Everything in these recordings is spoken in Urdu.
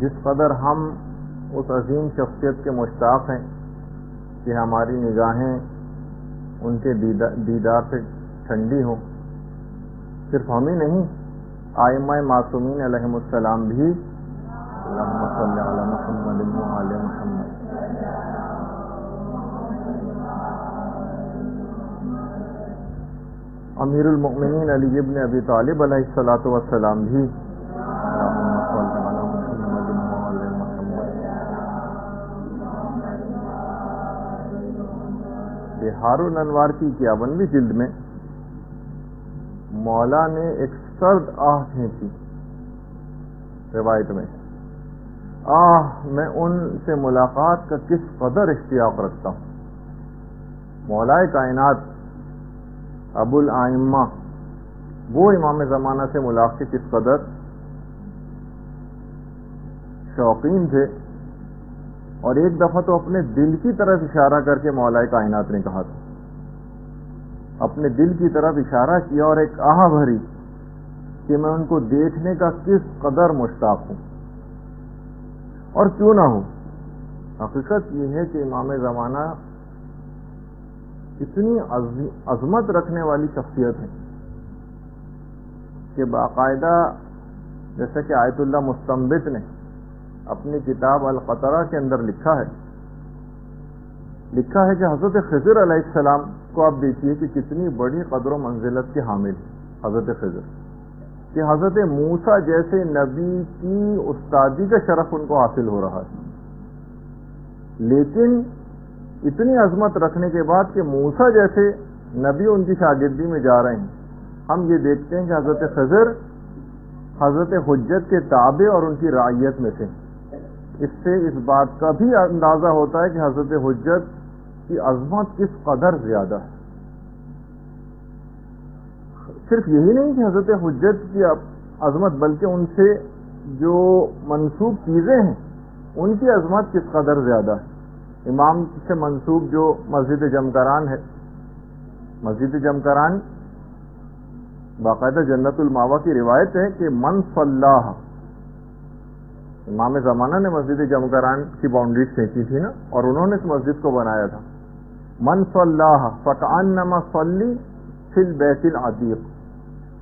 جس قدر ہم اس عظیم شخصیت کے مشتاق ہیں کہ ہماری نگاہیں ان کے دیدار سے ٹھنڈی ہوں، صرف ہم ہی نہیں، ائمہ معصومین علیہم السلام بھی اللہم صلی علی محمد وعلی محمد۔ امیر المؤمنین علی ابن ابی طالب علیہ الصلوۃ والسلام بھی اللہم صلی علی محمد وعلی محمد۔ بہار الانوار کی 51ویں جلد میں مولا نے ایک سرد آہ کھینچی روایت میں، میں ان سے ملاقات کا کس قدر اشتیاق رکھتا ہوں۔ مولا کائنات ابو الائمہ وہ امام زمانہ سے ملاقات کے کس قدر شوقین تھے، اور ایک دفعہ تو اپنے دل کی طرف اشارہ کر کے مولا کائنات نے کہا تھا، اپنے دل کی طرف اشارہ کیا اور ایک آہ بھری کہ میں ان کو دیکھنے کا کس قدر مشتاق ہوں، اور کیوں نہ ہو۔ حقیقت یہ ہے کہ امام زمانہ اتنی عظمت رکھنے والی شخصیت ہے کہ باقاعدہ جیسا کہ آیت اللہ مستنبط نے اپنی کتاب القطرہ کے اندر لکھا ہے کہ حضرت خضر علیہ السلام کو آپ دیکھیے کہ کتنی بڑی قدر و منزلت کے حامل حضرت خضر، کہ حضرت موسیٰ جیسے نبی کی استادی کا شرف ان کو حاصل ہو رہا ہے، لیکن اتنی عظمت رکھنے کے بعد کہ موسیٰ جیسے نبی ان کی شاگردی میں جا رہے ہیں، ہم یہ دیکھتے ہیں کہ حضرت خضر حضرت حجت کے تابع اور ان کی رعیت میں سے۔ اس سے اس بات کا بھی اندازہ ہوتا ہے کہ حضرت حجت کی عظمت کس قدر زیادہ ہے۔ صرف یہی نہیں کہ حضرت حجت کی عظمت، بلکہ ان سے جو منسوب چیزیں ہیں ان کی عظمت کس قدر زیادہ ہے۔ امام سے منسوب جو مسجد جمکران ہے، مسجد جمکران باقاعدہ جنت الماوا کی روایت ہے کہ من صلاح، امام زمانہ نے مسجد جمکران کی باؤنڈریز کھینچی تھی نا، اور انہوں نے اس مسجد کو بنایا تھا۔ من صلاح فکأنما صلی فی البیت العتیق،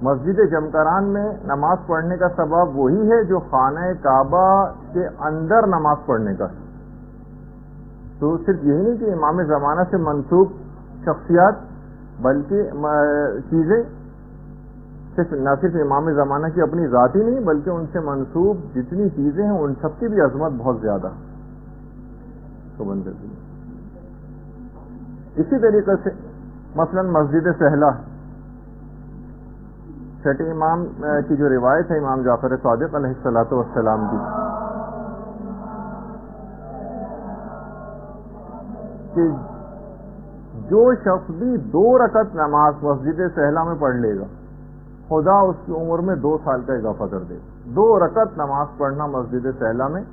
مسجد جمکران میں نماز پڑھنے کا ثواب وہی ہے جو خانہ کعبہ کے اندر نماز پڑھنے کا ہے۔ تو صرف یہی نہیں کہ امام زمانہ سے منسوب شخصیات بلکہ چیزیں نہ صرف امام زمانہ کی اپنی ذاتی نہیں، بلکہ ان سے منسوب جتنی چیزیں ہیں ان سب کی بھی عظمت بہت زیادہ ہے۔ تو بندے اسی طریقے سے مثلا مسجد سہلہ، چھٹے امام کی جو روایت ہے امام جعفر صادق علیہ الصلوۃ والسلام کی، کہ جو شخص بھی 2 رکعت نماز مسجد سہلہ میں پڑھ لے گا، خدا اس کی عمر میں 2 سال کا اضافہ کر دے گا۔ 2 رکعت نماز پڑھنا مسجد سہلہ میں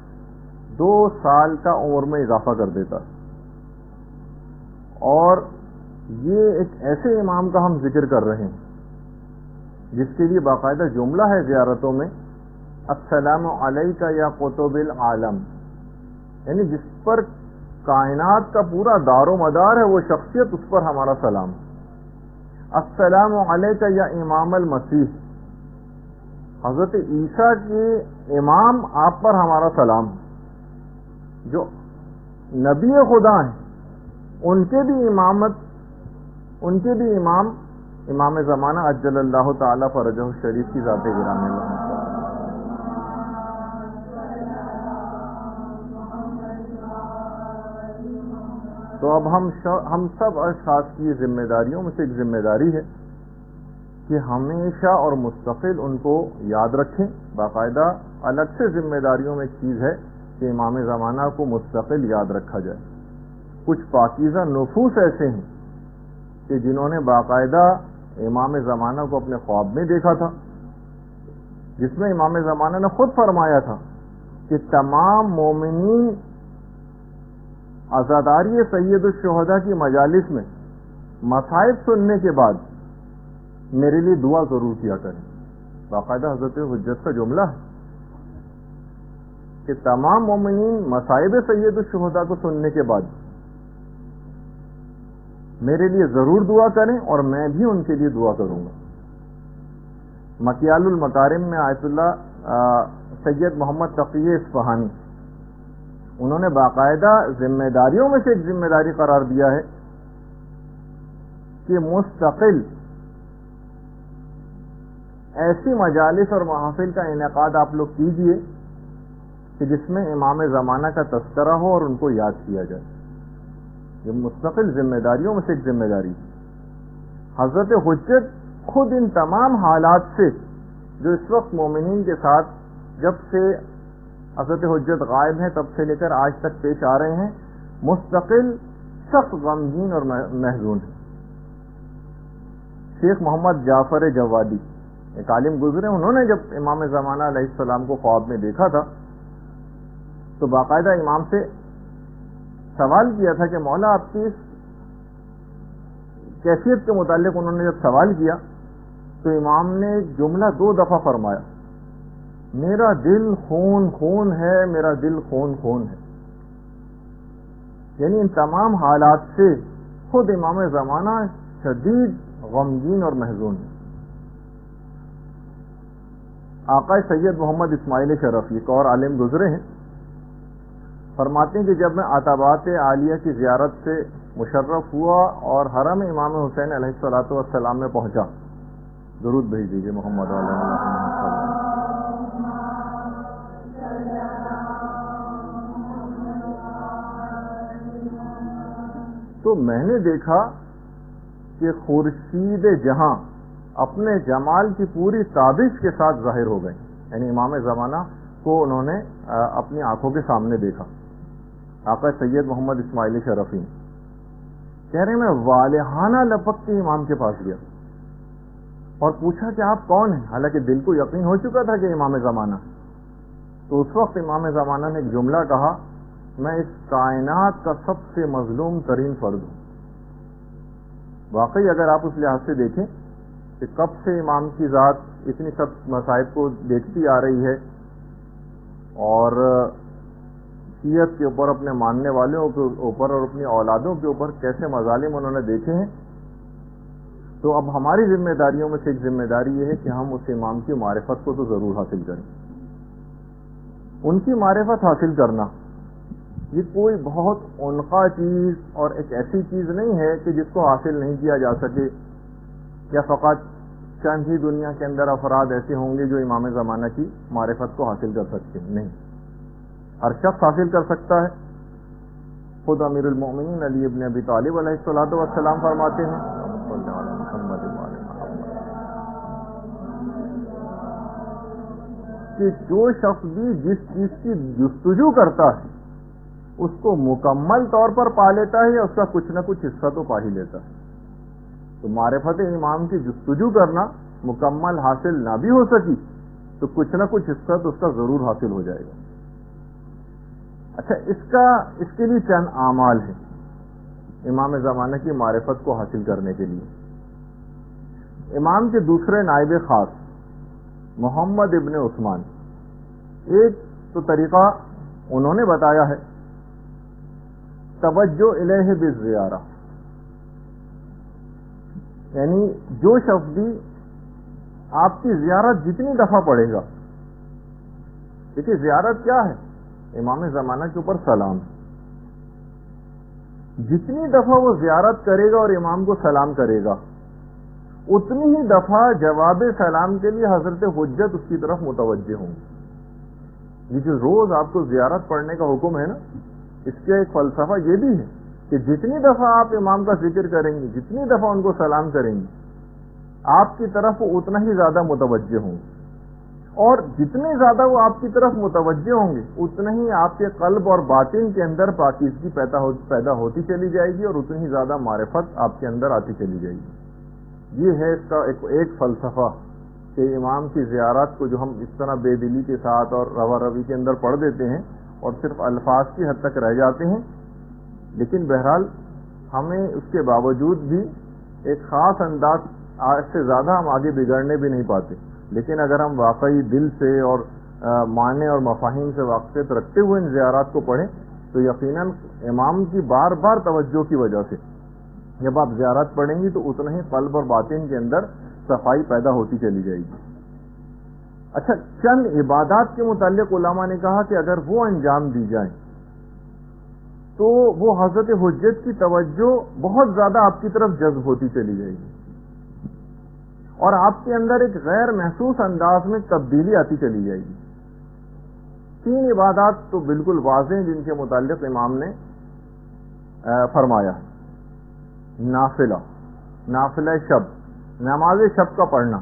2 سال کا عمر میں اضافہ کر دیتا ہے۔ اور یہ ایک ایسے امام کا ہم ذکر کر رہے ہیں جس کے لیے باقاعدہ جملہ ہے زیارتوں میں، السلام علیک یا قطب العالم، یعنی جس پر کائنات کا پورا دار و مدار ہے وہ شخصیت، اس پر ہمارا سلام۔ السلام علیک یا امام المسیح، حضرت عیسیٰ کے امام آپ پر ہمارا سلام، جو نبی خدا ہیں ان کے بھی امام امام زمانہ عجل اللہ تعالی فرجہ الشریف کی ذات گرامی اللہ۔ تو اب ہم سب اشخاص کی ذمہ داریوں میں سے ایک ذمہ داری ہے کہ ہمیشہ اور مستقل ان کو یاد رکھیں۔ باقاعدہ الگ سے ذمہ داریوں میں ایک چیز ہے کہ امام زمانہ کو مستقل یاد رکھا جائے۔ کچھ پاکیزہ نفوس ایسے ہیں کہ جنہوں نے باقاعدہ امام زمانہ کو اپنے خواب میں دیکھا تھا، جس میں امام زمانہ نے خود فرمایا تھا کہ تمام مومنین عزاداری سید الشہداء کی مجالس میں مصائب سننے کے بعد میرے لیے دعا ضرور کیا کریں۔ باقاعدہ حضرت حجت کا جملہ ہے کہ تمام مومنین مصائب سید الشہداء کو سننے کے بعد میرے لیے ضرور دعا کریں اور میں بھی ان کے لیے دعا کروں گا. مکیال المکارم میں آیت اللہ سید محمد تقی اصفہانی انہوں نے باقاعدہ ذمہ داریوں میں سے ایک ذمہ داری قرار دیا ہے کہ مستقل ایسی مجالس اور محافل کا انعقاد آپ لوگ کیجئے کہ جس میں امام زمانہ کا تذکرہ ہو اور ان کو یاد کیا جائے. یہ مستقل ذمہ داریوں میں سے ایک ذمہ داری. حضرت حجت خود ان تمام حالات سے جو اس وقت مومنین کے ساتھ جب سے حضرت حجت غائب ہیں تب سے لے کر آج تک پیش آ رہے ہیں، مستقل سخت غمگین اور محزون ہیں. شیخ محمد جعفر جوادی ایک عالم گزرے، انہوں نے جب امام زمانہ علیہ السلام کو خواب میں دیکھا تھا تو باقاعدہ امام سے سوال کیا تھا کہ مولا آپ کی اس کیفیت کے متعلق انہوں نے جب سوال کیا تو امام نے ایک جملہ 2 دفعہ فرمایا، میرا دل خون خون ہے، میرا دل خون خون ہے. یعنی ان تمام حالات سے خود امام زمانہ شدید غمگین اور محزون ہے. آقا سید محمد اسماعیل شرفی ایک اور عالم گزرے ہیں، فرماتے ہیں کہ جب میں عتبات عالیہ کی زیارت سے مشرف ہوا اور حرم امام حسین علیہ السلام میں پہنچا، درود بھیج دیجیے محمد علیہ وسلم، تو میں نے دیکھا کہ خورشید جہاں اپنے جمال کی پوری تابش کے ساتھ ظاہر ہو گئے. یعنی امام زمانہ کو انہوں نے اپنی آنکھوں کے سامنے دیکھا. آقا سید محمد اسماعیل شرفی کہہ رہے ہیں میں والہانہ لپک کے امام کے پاس گیا اور پوچھا کہ آپ کون ہیں، حالانکہ دل کو یقین ہو چکا تھا کہ امام زمانہ. تو اس وقت امام زمانہ نے ایک جملہ کہا، میں اس کائنات کا سب سے مظلوم ترین فرد ہوں. واقعی اگر آپ اس لحاظ سے دیکھیں کہ کب سے امام کی ذات اتنی سب مصائب کو دیکھتی آ رہی ہے اور شیعت کے اوپر، اپنے ماننے والوں کے اوپر اور اپنی اولادوں کے اوپر کیسے مظالم انہوں نے دیکھے ہیں، تو اب ہماری ذمہ داریوں میں سے ایک ذمہ داری یہ ہے کہ ہم اس امام کی معرفت کو تو ضرور حاصل کریں. ان کی معرفت حاصل کرنا یہ کوئی بہت عنقا چیز اور ایک ایسی چیز نہیں ہے کہ جس کو حاصل نہیں کیا جا سکے، یا فقط چند ہی دنیا کے اندر افراد ایسے ہوں گے جو امام زمانہ کی معرفت کو حاصل کر سکتے ہیں. نہیں، ہر شخص حاصل کر سکتا ہے. خود امیر المؤمنین علی ابن ابی طالب علیہ السلام فرماتے ہیں کہ جو شخص بھی جس چیز کی جستجو کرتا ہے اس کو مکمل طور پر پا لیتا ہے یا اس کا کچھ نہ کچھ حصہ تو پا ہی لیتا ہے. تو معرفت امام کی جستجو کرنا مکمل حاصل نہ بھی ہو سکی تو کچھ نہ کچھ حصہ تو اس کا ضرور حاصل ہو جائے گا. اچھا، اس کے لیے چند اعمال ہیں امام زمانہ کی معرفت کو حاصل کرنے کے لیے. امام کے دوسرے نائب خاص محمد ابن عثمان، ایک تو طریقہ انہوں نے بتایا ہے توجہ الیہ بالزیارہ، یعنی جو شخص بھی آپ کی زیارت جتنی دفعہ پڑھے گا، دیکھیے زیارت کیا ہے، امام زمانہ کے اوپر سلام، جتنی دفعہ وہ زیارت کرے گا اور امام کو سلام کرے گا اتنی ہی دفعہ جواب سلام کے لیے حضرت حجت اس کی طرف متوجہ ہوں گے. یہ جو روز آپ کو زیارت پڑھنے کا حکم ہے نا، اس کا ایک فلسفہ یہ بھی ہے کہ جتنی دفعہ آپ امام کا ذکر کریں گے، جتنی دفعہ ان کو سلام کریں گے، آپ کی طرف وہ اتنا ہی زیادہ متوجہ ہوں گے، اور جتنے زیادہ وہ آپ کی طرف متوجہ ہوں گے اتنا ہی آپ کے قلب اور باطن کے اندر پاکیزگی پیدا ہوتی چلی جائے گی اور اتنی ہی زیادہ معرفت آپ کے اندر آتی چلی جائے گی. یہ ہے اس کا ایک فلسفہ کہ امام کی زیارت کو جو ہم اس طرح بے دلی کے ساتھ اور روا روی کے اندر پڑھ دیتے ہیں اور صرف الفاظ کی حد تک رہ جاتے ہیں، لیکن بہرحال ہمیں اس کے باوجود بھی ایک خاص انداز سے زیادہ ہم آگے بگڑنے بھی نہیں پاتے. لیکن اگر ہم واقعی دل سے اور معنی اور مفاہیم سے واقفیت رکھتے ہوئے ان زیارات کو پڑھیں تو یقیناً امام کی بار بار توجہ کی وجہ سے جب آپ زیارت پڑھیں گی تو اتنا ہی قلب اور باطن کے اندر صفائی پیدا ہوتی چلی جائے گی. اچھا، چند عبادات کے متعلق علماء نے کہا کہ اگر وہ انجام دی جائیں تو وہ حضرت حجت کی توجہ بہت زیادہ آپ کی طرف جذب ہوتی چلی جائے گی اور آپ کے اندر ایک غیر محسوس انداز میں تبدیلی آتی چلی جائے گی. 3 عبادات تو بالکل واضح ہیں جن کے متعلق امام نے فرمایا. نافلہ شب، نماز شب کا پڑھنا.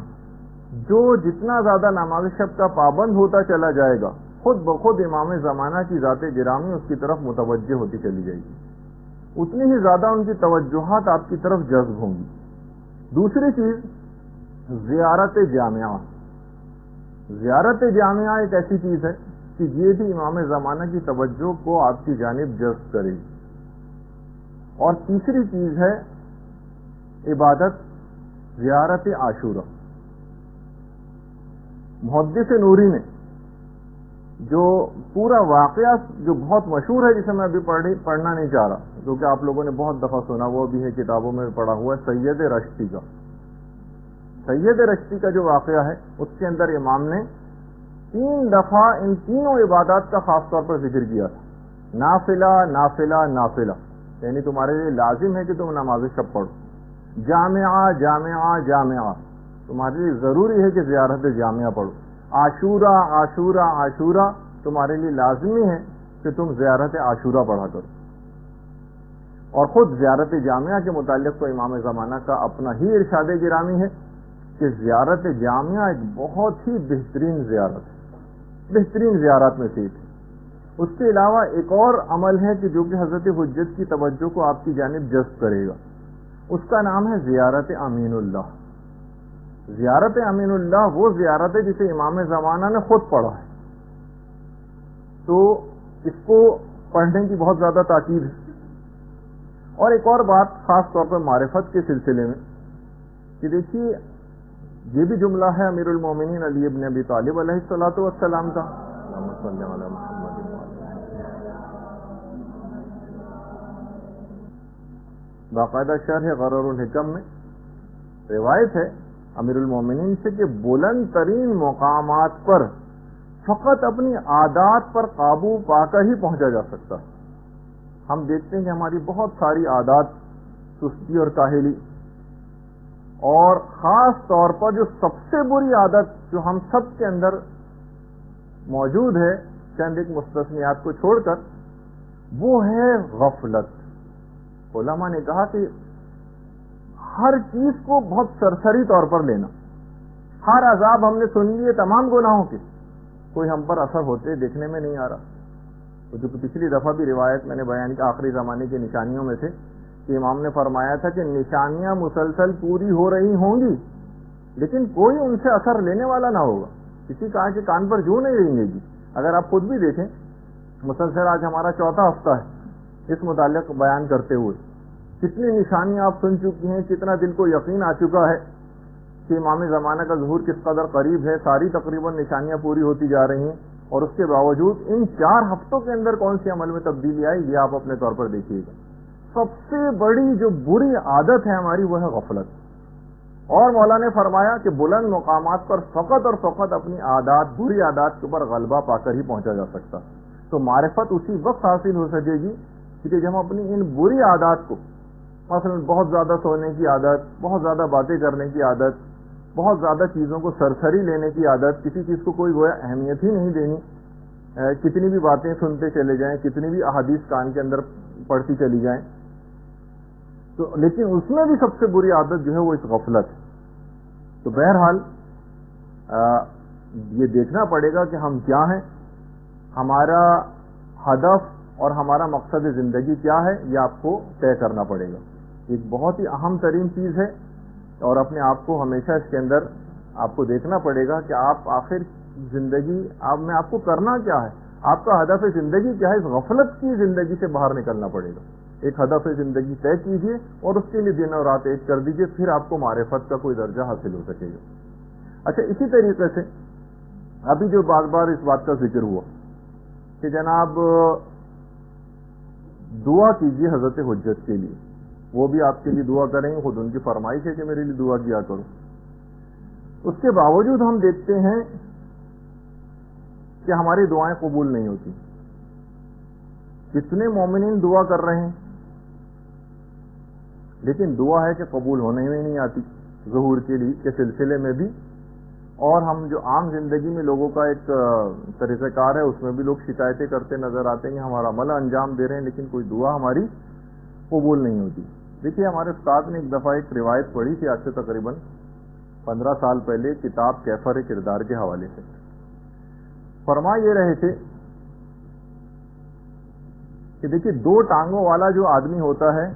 جو جتنا زیادہ نماز شب کا پابند ہوتا چلا جائے گا خود بخود امام زمانہ کی ذات گرامی اس کی طرف متوجہ ہوتی چلی جائے گی، اتنی ہی زیادہ ان کی توجہات آپ کی طرف جذب ہوں گی. دوسری چیز زیارت جامعہ. زیارت جامعہ ایک ایسی چیز ہے کہ یہ بھی امام زمانہ کی توجہ کو آپ کی جانب جذب کرے گی. اور تیسری چیز ہے عبادت زیارت عاشورہ. محدث نوری نے جو پورا واقعہ جو بہت مشہور ہے جسے میں ابھی پڑھنا نہیں چاہ رہا کیونکہ آپ لوگوں نے بہت دفعہ سنا، وہ بھی ہے کتابوں میں پڑھا ہوا ہے، سید رشتی کا. سید رشتی کا جو واقعہ ہے اس کے اندر امام نے 3 دفعہ ان تینوں عبادات کا خاص طور پر ذکر کیا تھا. نافلہ نافلہ نافلہ، یعنی تمہارے لیے لازم ہے کہ تم نماز شب پڑھو. جامعہ جامعہ جامعہ، تمہارے لیے ضروری ہے کہ زیارت جامعہ پڑھو. عاشورہ عاشورہ عاشورہ، تمہارے لیے لازمی ہے کہ تم زیارت عاشورہ پڑھا کرو. اور خود زیارت جامعہ کے متعلق تو امام زمانہ کا اپنا ہی ارشاد گرامی ہے کہ زیارت جامعہ ایک بہت ہی بہترین زیارت ہے، بہترین زیارات میں سے ایک. اس کے علاوہ ایک اور عمل ہے کہ جو کہ حضرت حجت کی توجہ کو آپ کی جانب جذب کرے گا، اس کا نام ہے زیارت امین اللہ. زیارت امین اللہ وہ زیارت ہے جسے امام زمانہ نے خود پڑھا ہے، تو اس کو پڑھنے کی بہت زیادہ تاکید ہے. اور ایک اور بات خاص طور پر معرفت کے سلسلے میں کہ دیکھیے یہ بھی جملہ ہے امیر المومنین علی ابن ابی طالب علیہ الصلوۃ والسلام کا، اللہم صلی علی محمد. باقاعدہ شرح غرر الحکم میں روایت ہے امیر المومنین سے کہ بلند ترین مقامات پر فقط اپنی عادات پر قابو پا کر ہی پہنچا جا سکتا. ہم دیکھتے ہیں کہ ہماری بہت ساری عادات سستی اور کاہلی، اور خاص طور پر جو سب سے بری عادت جو ہم سب کے اندر موجود ہے چند ایک مستثنیات کو چھوڑ کر، وہ ہے غفلت. علماء نے کہا کہ ہر چیز کو بہت سرسری طور پر لینا. ہر عذاب ہم نے سن لیے تمام گناہوں کے، کوئی ہم پر اثر ہوتے دیکھنے میں نہیں آ رہا. تو جو پچھلی دفعہ بھی روایت میں نے بیان کی آخری زمانے کی نشانیوں میں سے کہ امام نے فرمایا تھا کہ نشانیاں مسلسل پوری ہو رہی ہوں گی لیکن کوئی ان سے اثر لینے والا نہ ہوگا. کسی کے کان پر جو نہیں رہیں گی. اگر آپ خود بھی دیکھیں، مسلسل آج ہمارا 4تھا ہفتہ ہے اس متعلق بیان کرتے ہوئے، کتنی نشانیاں آپ سن چکی ہیں، کتنا دل کو یقین آ چکا ہے کہ امام زمانہ کا ظہور کس قدر قریب ہے. ساری تقریباً نشانیاں پوری ہوتی جا رہی ہیں، اور اس کے باوجود ان 4 ہفتوں کے اندر کون سی عمل میں تبدیلی آئی یہ آپ اپنے طور پر دیکھیے گا. سب سے بڑی جو بری عادت ہے ہماری وہ ہے غفلت. اور مولا نے فرمایا کہ بلند مقامات پر فقط اور فقط اپنی عادات، بری عادات کے اوپر غلبہ پا کر ہی پہنچا جا سکتا. تو معرفت اسی وقت حاصل ہو سکے گی کہ جب ہم اپنی ان بری عادات کو، مثلا بہت زیادہ سونے کی عادت، بہت زیادہ باتیں کرنے کی عادت، بہت زیادہ چیزوں کو سرسری لینے کی عادت، کسی چیز کو کوئی گویا اہمیت ہی نہیں دینی، کتنی بھی باتیں سنتے چلے جائیں، کتنی بھی احادیث کان کے اندر پڑھتی چلی جائیں، تو لیکن اس میں بھی سب سے بری عادت جو ہے وہ اس غفلت ہے. تو بہرحال یہ دیکھنا پڑے گا کہ ہم کیا ہیں، ہمارا ہدف اور ہمارا مقصد زندگی کیا ہے، یہ آپ کو طے کرنا پڑے گا. ایک بہت ہی اہم ترین چیز ہے، اور اپنے آپ کو ہمیشہ اس کے اندر آپ کو دیکھنا پڑے گا کہ آپ آخر زندگی میں آپ کو کرنا کیا ہے، آپ کا ہدف زندگی کیا ہے. اس غفلت کی زندگی سے باہر نکلنا پڑے گا. ایک ہدف زندگی طے کیجئے اور اس کے لیے دن اور رات ایک کر دیجئے، پھر آپ کو معرفت کا کوئی درجہ حاصل ہو سکے گا. اچھا، اسی طریقے سے ابھی جو بار بار اس بات کا ذکر ہوا کہ جناب دعا کیجیے حضرت حجت کے لیے، وہ بھی آپ کے لیے دعا کریں گے، خود ان کی فرمائش ہے کہ میرے لیے دعا کیا کرو. اس کے باوجود ہم دیکھتے ہیں کہ ہماری دعائیں قبول نہیں ہوتی. کتنے مومنین دعا کر رہے ہیں لیکن دعا ہے کہ قبول ہونے میں نہیں آتی ظہور کے سلسلے میں بھی. اور ہم جو عام زندگی میں لوگوں کا ایک طریقہ کار ہے، اس میں بھی لوگ شکایتیں کرتے نظر آتے ہیں کہ ہمارا عمل انجام دے رہے ہیں لیکن کوئی دعا ہماری قبول نہیں ہوتی. دیکھیے ہمارے استاد نے ایک دفعہ ایک روایت پڑھی تھی آج سے تقریباً 15 سال پہلے، کتاب کیفر کردار کے حوالے سے. فرما یہ رہے تھے کہ دیکھیے 2 ٹانگوں والا جو آدمی ہوتا ہے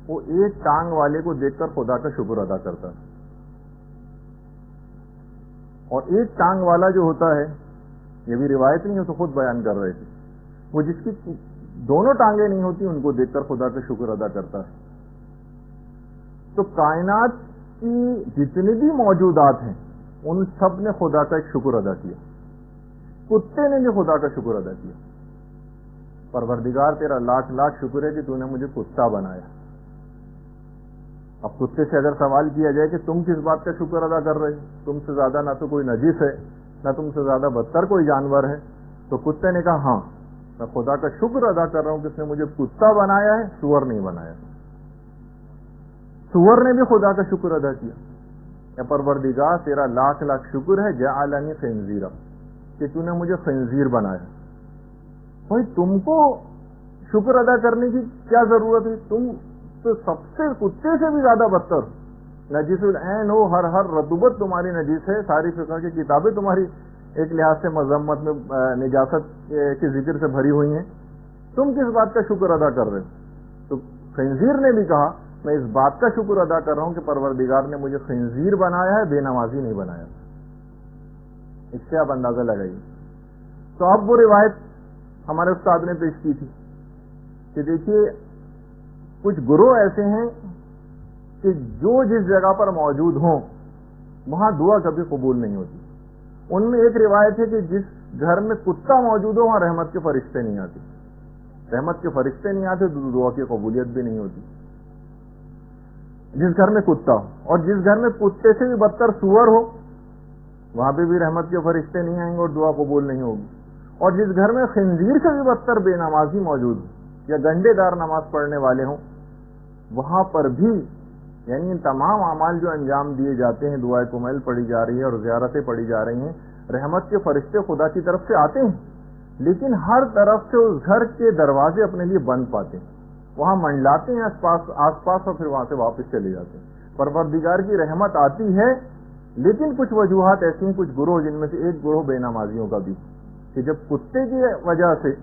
وہ ایک ٹانگ والے کو دیکھ کر خدا کا شکر ادا کرتا ہے، اور ایک ٹانگ والا جو ہوتا ہے، یہ بھی روایت نہیں ہے، تو خود بیان کر رہے تھے، وہ جس کی دونوں ٹانگیں نہیں ہوتی ان کو دیکھ کر خدا کا شکر ادا کرتا ہے. تو کائنات کی جتنے بھی موجودات ہیں ان سب نے خدا کا ایک شکر ادا کیا. کتے نے بھی خدا کا شکر ادا کیا، پروردگار تیرا لاکھ لاکھ شکر ہے کہ تو نے مجھے کتا بنایا. اب کتے سے اگر سوال کیا جائے کہ تم کس بات کا شکر ادا کر رہے ہو، تم سے زیادہ نہ تو کوئی نجس ہے نہ تم سے زیادہ بدتر کوئی جانور ہے، تو کتے نے کہا ہاں میں خدا کا شکر ادا کر رہا ہوں کہ اس نے مجھے کتا بنایا ہے، سور نہیں بنایا. سور نے بھی خدا کا شکر ادا کیا، یا پروردگار تیرا لاکھ لاکھ شکر ہے جعلنی خنزیرا، کہ تو نے مجھے خنزیر بنایا. بھائی تم کو شکر ادا کرنے کی کیا ضرورت ہے؟ تم تو سب سے کتے سے بھی زیادہ بدتر، نجیس العین ہو، ہر رطوبت تمہاری نجیس ہے، ساری فقہ کی کتابیں تمہاری ایک لحاظ سے مذمت میں نجاست کے ذکر سے بھری ہوئی ہیں، تم کس بات کا شکر ادا کر رہے ہو؟ تو خنزیر نے بھی کہا میں اس بات کا شکر ادا کر رہا ہوں کہ پروردگار نے مجھے خنزیر بنایا ہے، بے نمازی نہیں بنایا. اس سے آپ اندازہ لگائیے. تو اب وہ روایت ہمارے استاد نے پیش کی تھی کہ دیکھیے کچھ گروہ ایسے ہیں کہ جو جس جگہ پر موجود ہوں وہاں دعا کبھی قبول نہیں ہوتی. ان میں ایک روایت ہے کہ جس گھر میں کتا موجود ہو وہاں رحمت کے فرشتے نہیں آتے، رحمت کے فرشتے نہیں آتے تو دعا کی قبولیت بھی نہیں ہوتی. جس گھر میں کتا ہو، اور جس گھر میں کتے سے بھی بدتر سور ہو وہاں پہ بھی رحمت کے فرشتے نہیں آئیں گے اور دعا قبول نہیں ہوگی. اور جس گھر میں خنزیر سے بھی بدتر بے نمازی موجود ہو یا گنڈے دار نماز پڑھنے والے ہوں وہاں پر بھی یعنی ان تمام اعمال جو انجام دیے جاتے ہیں، دعائے کمیل پڑھی جا رہی ہے اور زیارتیں پڑھی جا رہی ہیں، رحمت کے فرشتے خدا کی طرف سے آتے ہیں لیکن ہر طرف سے اس گھر کے دروازے اپنے لیے بند پاتے ہیں، وہاں منڈلاتے ہیں آس پاس اور پھر وہاں سے واپس چلے جاتے ہیں. پروردگار کی رحمت آتی ہے لیکن کچھ وجوہات ایسی ہیں، کچھ گروہ جن میں سے ایک گروہ بے نمازیوں کا بھی، کہ جب کتے کی وجہ سے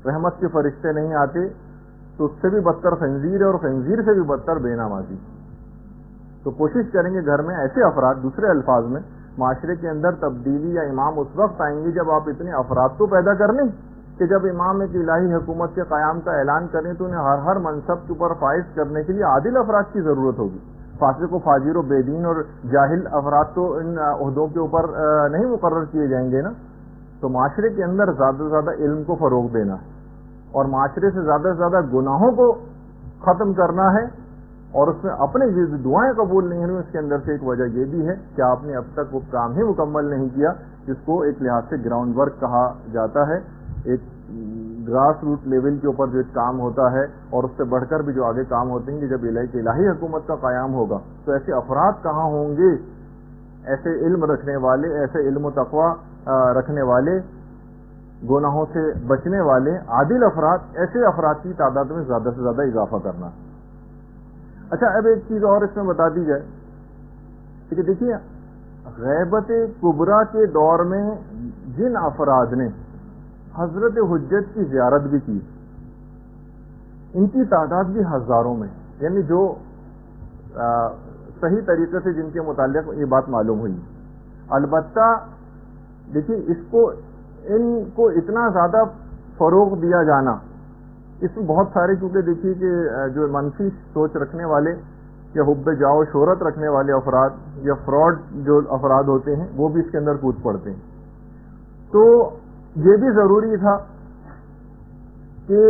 رحمت کے فرشتے نہیں آتے تو اس سے بھی بدتر خنزیر ہے اور خنزیر سے بھی بدتر بے نمازی. تو کوشش کریں گے گھر میں ایسے افراد، دوسرے الفاظ میں معاشرے کے اندر تبدیلی یا امام اس وقت آئیں گے جب آپ اتنے افراد تو پیدا کر لیں کہ جب امام ایک الہی حکومت کے قیام کا اعلان کریں تو انہیں ہر منصب کے اوپر فائز کرنے کے لیے عادل افراد کی ضرورت ہوگی. فاسق و فاجر و بے دین اور جاہل افراد تو ان عہدوں کے اوپر نہیں مقرر کیے جائیں گے نا. تو معاشرے کے اندر زیادہ سے زیادہ علم کو فروغ دینا ہے اور معاشرے سے زیادہ گناہوں کو ختم کرنا ہے، اور اس میں اپنے دعائیں قبول نہیں ہوئی. اس کے اندر سے ایک وجہ یہ بھی ہے کہ آپ نے اب تک وہ کام ہی مکمل نہیں کیا جس کو ایک لحاظ سے گراؤنڈ ورک کہا جاتا ہے، ایک گراس روٹ لیول کے اوپر جو ایک کام ہوتا ہے، اور اس سے بڑھ کر بھی جو آگے کام ہوتے ہیں کہ جب الہی حکومت کا قیام ہوگا تو ایسے افراد کہاں ہوں گے، ایسے علم رکھنے والے، ایسے علم و تقوی رکھنے والے، گناہوں سے بچنے والے عادل افراد، ایسے افراد کی تعداد میں زیادہ سے زیادہ اضافہ کرنا. اچھا اب ایک چیز اور اس میں بتا دی جائے کہ دیکھیے غیبت کبریٰ کے دور میں جن افراد نے حضرت حجت کی زیارت بھی کی ان کی تعداد بھی ہزاروں میں، یعنی جو صحیح طریقے سے جن کے متعلق یہ بات معلوم ہوئی. البتہ دیکھیے ان کو اتنا زیادہ فروغ دیا جانا، اس میں بہت سارے کیونکہ دیکھیے کہ جو منفی سوچ رکھنے والے یا حب جاؤ شہرت رکھنے والے افراد یا فراڈ جو افراد ہوتے ہیں وہ بھی اس کے اندر کود پڑتے ہیں. تو یہ بھی ضروری تھا کہ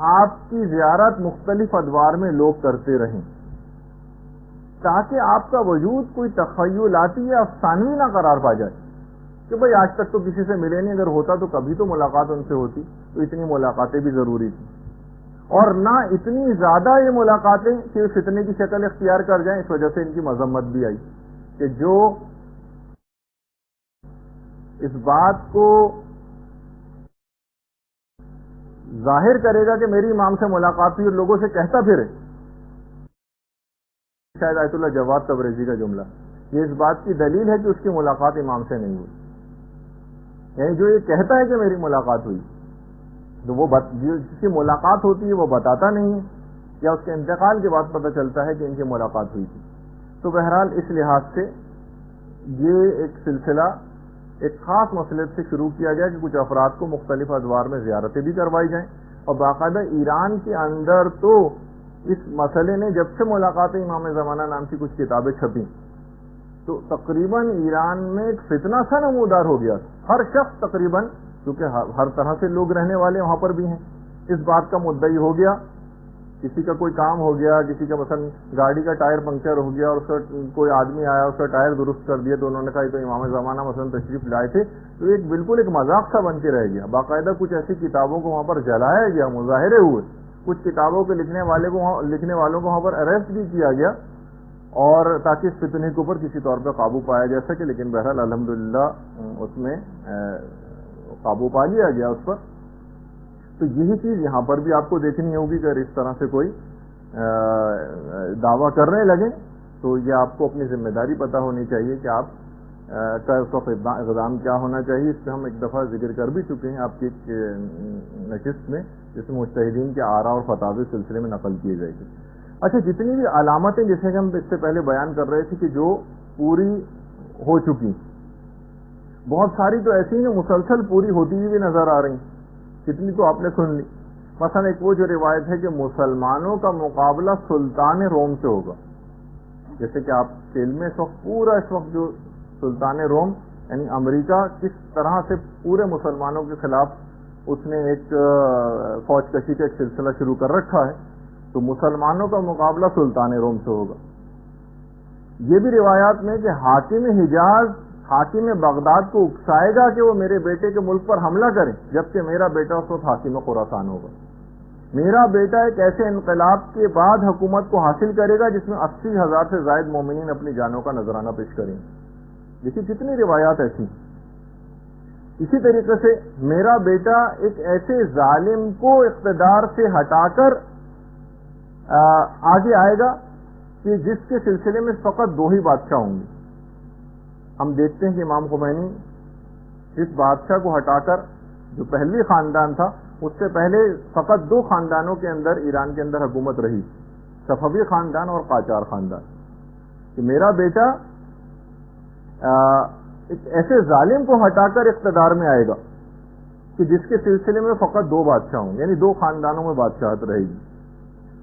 آپ کی زیارت مختلف ادوار میں لوگ کرتے رہیں، تاکہ آپ کا وجود کوئی تخیلاتی یا افسانوی نہ قرار پا جائے کہ بھئی آج تک تو کسی سے ملے نہیں، اگر ہوتا تو کبھی تو ملاقات ان سے ہوتی. تو اتنی ملاقاتیں بھی ضروری تھیں، اور نہ اتنی زیادہ یہ ملاقاتیں کہ فتنے کی شکل اختیار کر جائیں. اس وجہ سے ان کی مذمت بھی آئی کہ جو اس بات کو ظاہر کرے گا کہ میری امام سے ملاقات ہوئی اور لوگوں سے کہتا پھرے، شاید آیت اللہ جواد تبریزی کا جملہ، یہ اس بات کی دلیل ہے کہ اس کی ملاقات امام سے نہیں ہوئی. یعنی جو یہ کہتا ہے کہ میری ملاقات ہوئی، تو وہ جس کی ملاقات ہوتی ہے وہ بتاتا نہیں ہے، یا اس کے انتقال کے بعد پتہ چلتا ہے کہ ان کی ملاقات ہوئی تھی. تو بہرحال اس لحاظ سے یہ ایک سلسلہ ایک خاص مصلحت سے شروع کیا گیا کہ کچھ افراد کو مختلف ادوار میں زیارتیں بھی کروائی جائیں. اور باقاعدہ ایران کے اندر تو اس مسئلے نے جب سے ملاقات امام زمانہ نام کی کچھ کتابیں چھپیں تو تقریباً ایران میں ایک فتنہ سا نمودار ہو گیا. ہر شخص تقریباً، کیونکہ ہر طرح سے لوگ رہنے والے وہاں پر بھی ہیں، اس بات کا مدعی ہو گیا. کسی کا کوئی کام ہو گیا، کسی کا مثلا گاڑی کا ٹائر پنکچر ہو گیا اور اس کا کوئی آدمی آیا اس کا ٹائر درست کر دیا، تو انہوں نے کہا یہ تو امام زمانہ مثلا تشریف لائے تھے. تو ایک بالکل ایک مذاق سا بن کے رہ گیا. باقاعدہ کچھ ایسی کتابوں کو وہاں پر جلایا گیا، مظاہرے ہوئے، کچھ کتابوں کے لکھنے والوں کو وہاں پر اریسٹ بھی کیا گیا، اور تاکہ اس فتنے کے اوپر کسی طور پہ قابو پایا جا سکے. لیکن بہرحال الحمدللہ اس میں قابو پا لیا گیا اس پر. تو یہی چیز یہاں پر بھی آپ کو دیکھنی ہوگی کہ اگر اس طرح سے کوئی دعویٰ کرنے لگے تو یہ آپ کو اپنی ذمہ داری پتہ ہونی چاہیے کہ آپ کا اس وقت اقدام کیا ہونا چاہیے. اس پہ ہم ایک دفعہ ذکر کر بھی چکے ہیں آپ کی ایک نشست میں، جس میں مجتہدین کے آراء اور فتاوی سلسلے میں نقل کیے گئے تھے. اچھا، جتنی بھی علامتیں جیسے کہ ہم اس سے پہلے بیان کر رہے تھے کہ جو پوری ہو چکی، بہت ساری تو ایسی ہیں مسلسل پوری ہوتی ہوئی بھی نظر آ رہی ہیں. کتنی تو آپ نے سن لی. مثلا ایک وہ جو روایت ہے کہ مسلمانوں کا مقابلہ سلطان روم سے ہوگا. جیسے کہ آپ کے علم میں اس وقت جو سلطان روم یعنی امریکہ کس طرح سے پورے مسلمانوں کے خلاف اس نے ایک فوج کشی کا ایک سلسلہ شروع کر رکھا ہے، تو مسلمانوں کا مقابلہ سلطان روم سے ہوگا. یہ بھی روایات میں کہ حاکم بغداد کو اکسائے گا کہ وہ میرے بیٹے کے ملک پر حملہ کریں، جبکہ میرا بیٹا اس وقت حاکم خراسان ہوگا. میرا بیٹا ایک ایسے انقلاب کے بعد حکومت کو حاصل کرے گا جس میں 80,000 سے زائد مومنین اپنی جانوں کا نذرانہ پیش کریں گے. دیکھیے کتنی روایات ایسی. اسی طریقے سے میرا بیٹا ایک ایسے ظالم کو اقتدار سے ہٹا کر آگے آئے گا کہ جس کے سلسلے میں فقط 2 ہی بادشاہ ہوں گے. ہم دیکھتے ہیں کہ امام خمینی اس بادشاہ کو ہٹا کر جو پہلی خاندان تھا، اس سے پہلے فقط 2 خاندانوں کے اندر ایران کے اندر حکومت رہی، صفوی خاندان اور قاجار خاندان. کہ میرا بیٹا ایک ایسے ظالم کو ہٹا کر اقتدار میں آئے گا کہ جس کے سلسلے میں فقط 2 بادشاہ ہوں، یعنی 2 خاندانوں میں بادشاہت رہے گی.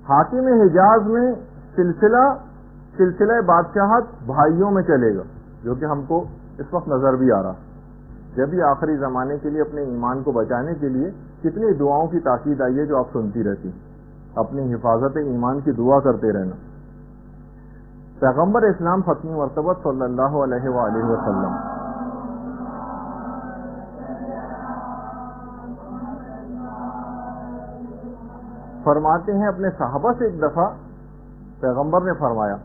حاکم حجاز میں سلسلہ بادشاہت بھائیوں میں چلے گا، جو کہ ہم کو اس وقت نظر بھی آ رہا. جب یہ آخری زمانے کے لیے اپنے ایمان کو بچانے کے لیے کتنی دعاؤں کی تاکید آئی ہے جو آپ سنتی رہتی، اپنی حفاظت ایمان کی دعا کرتے رہنا. پیغمبر اسلام ختم مرتبہ صلی اللہ علیہ وآلہ وسلم فرماتے ہیں اپنے صحابہ سے، ایک دفعہ پیغمبر نے فرمایا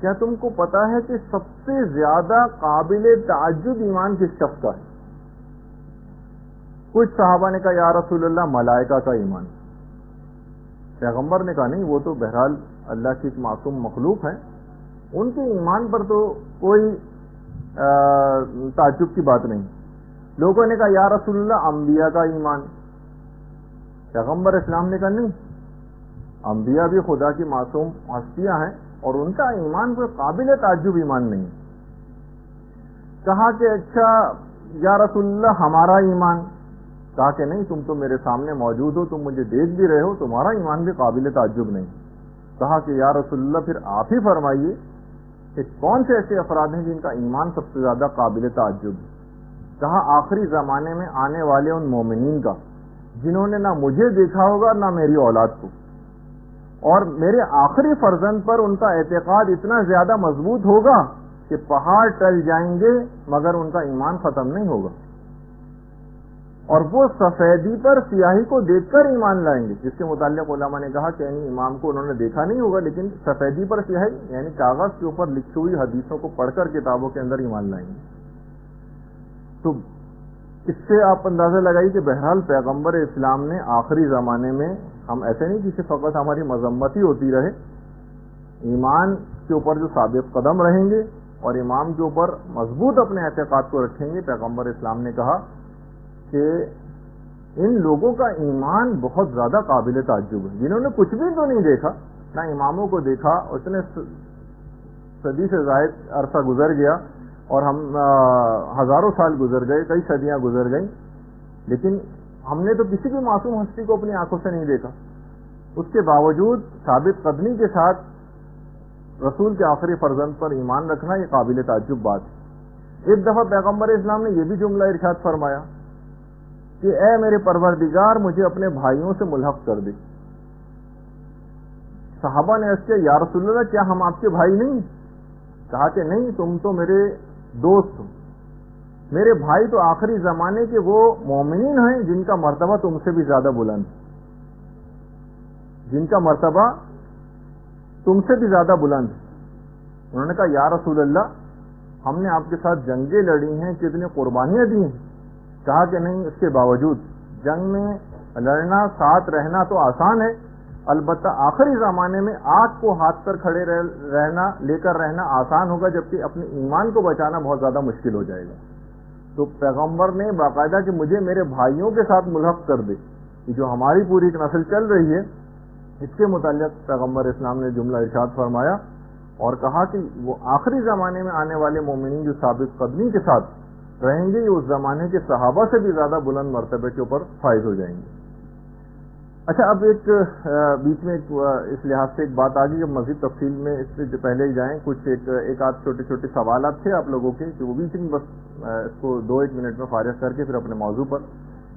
کیا تم کو پتا ہے کہ سب سے زیادہ قابل تعجب ایمان کس شخص کا ہے؟ کچھ صحابہ نے کہا یا رسول اللہ ملائکہ کا ایمان. پیغمبر نے کہا نہیں، وہ تو بہرحال اللہ کی ایک معصوم مخلوق ہے، ان کے ایمان پر تو کوئی تعجب کی بات نہیں. لوگوں نے کہا یا رسول اللہ انبیاء کا ایمان. پیغمبر اسلام نے کہا نہیں، انبیاء بھی خدا کی معصوم ہستیاں ہیں اور ان کا ایمان کوئی قابل تعجب ایمان نہیں. کہا کہ اچھا یا رسول اللہ ہمارا ایمان. کہا کہ نہیں، تم تو میرے سامنے موجود ہو، تم مجھے دیکھ بھی رہے ہو، تمہارا ایمان بھی قابل تعجب نہیں. کہا کہ یا رسول اللہ پھر آپ ہی فرمائیے کہ کون سے ایسے افراد ہیں جن کا ایمان سب سے زیادہ قابل تعجب ہے. کہا آخری زمانے میں آنے والے ان مومنین کا جنہوں نے نہ مجھے دیکھا ہوگا نہ میری اولاد کو، اور میرے آخری فرزند پر ان کا اعتقاد اتنا زیادہ مضبوط ہوگا کہ پہاڑ ٹل جائیں گے مگر ان کا ایمان ختم نہیں ہوگا، اور وہ سفیدی پر سیاہی کو دیکھ کر ایمان لائیں گے، جس کے متعلق علماء نے کہا کہ یعنی امام کو انہوں نے دیکھا نہیں ہوگا لیکن سفیدی پر سیاہی یعنی کاغذ کے اوپر لکھی ہوئی حدیثوں کو پڑھ کر کتابوں کے اندر ایمان لائیں گے۔ تو اس سے آپ اندازہ لگائیے کہ بہرحال پیغمبر اسلام نے آخری زمانے میں، ہم ایسے نہیں کہ فقط ہماری مذمت ہی ہوتی رہے، ایمان کے اوپر جو ثابت قدم رہیں گے اور امام کے اوپر مضبوط اپنے اعتقاد کو رکھیں گے، پیغمبر اسلام نے کہا کہ ان لوگوں کا ایمان بہت زیادہ قابل تعجب ہے، جنہوں نے کچھ بھی تو نہیں دیکھا، نہ اماموں کو دیکھا، اتنے صدی سے زائد عرصہ گزر گیا اور ہم ہزاروں سال گزر گئے، کئی صدیاں گزر گئیں، لیکن ہم نے تو کسی بھی معصوم ہستی کو اپنی آنکھوں سے نہیں دیکھا، اس کے باوجود ثابت قدمی کے ساتھ رسول کے آخری فرزند پر ایمان رکھنا یہ قابل تعجب بات ہے۔ ایک دفعہ پیغمبر اسلام نے یہ بھی جملہ ارشاد فرمایا کہ اے میرے پروردگار مجھے اپنے بھائیوں سے ملحق کر دے۔ صحابہ نے عرض کیا یا رسول اللہ کیا ہم آپ کے بھائی نہیں؟ کہا کہ نہیں، تم تو میرے دوست ہو، میرے بھائی تو آخری زمانے کے وہ مومنین ہیں جن کا مرتبہ تم سے بھی زیادہ بلند، جن کا مرتبہ تم سے بھی زیادہ بلند۔ انہوں نے کہا یا رسول اللہ ہم نے آپ کے ساتھ جنگیں لڑی ہیں، کتنی قربانیاں دی ہیں۔ کہا کہ نہیں، اس کے باوجود جنگ میں لڑنا، ساتھ رہنا تو آسان ہے، البتہ آخری زمانے میں آگ کو ہاتھ پر کھڑے رہنا، لے کر رہنا آسان ہوگا، جبکہ اپنے ایمان کو بچانا بہت زیادہ مشکل ہو جائے گا۔ تو پیغمبر نے باقاعدہ کہ مجھے میرے بھائیوں کے ساتھ ملحق کر دے، جو ہماری پوری ایک نسل چل رہی ہے، اس کے متعلق پیغمبر اسلام نے جملہ ارشاد فرمایا اور کہا کہ وہ آخری زمانے میں آنے والے مومنین جو ثابت قدمی کے ساتھ رہیں گے یہ اس زمانے کے صحابہ سے بھی زیادہ بلند مرتبے کے اوپر فائز ہو جائیں گے۔ اچھا، اب ایک بیچ میں اس لحاظ سے ایک بات آ گئی، جب مزید تفصیل میں اس سے پہلے ہی جائیں، کچھ ایک آدھ چھوٹے چھوٹے سوالات تھے آپ لوگوں کے کہ وہ بیچ میں بس اس کو 2-1 منٹ میں فارغ کر کے پھر اپنے موضوع پر۔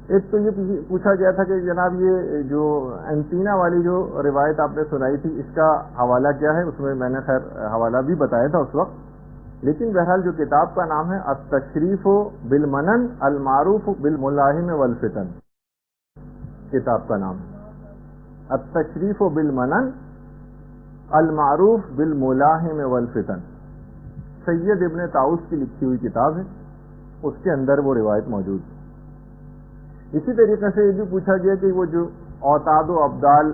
ایک تو یہ پوچھا گیا تھا کہ جناب یہ جو اینٹینا والی جو روایت آپ نے سنائی تھی اس کا حوالہ کیا ہے؟ اس میں میں نے خیر حوالہ بھی بتایا تھا اس وقت، لیکن بہرحال جو کتاب کا نام ہے التشریف بالمنن المعروف بالملاحم والفتن، کتاب کا نام التشریف بالمنن المعروف بالملاحم والفتن، سید ابن طاؤس کی لکھی ہوئی کتاب ہے، اس کے اندر وہ روایت موجود ہے۔ اسی طریقے سے یہ بھی پوچھا گیا کہ وہ جو اوتاد و ابدال،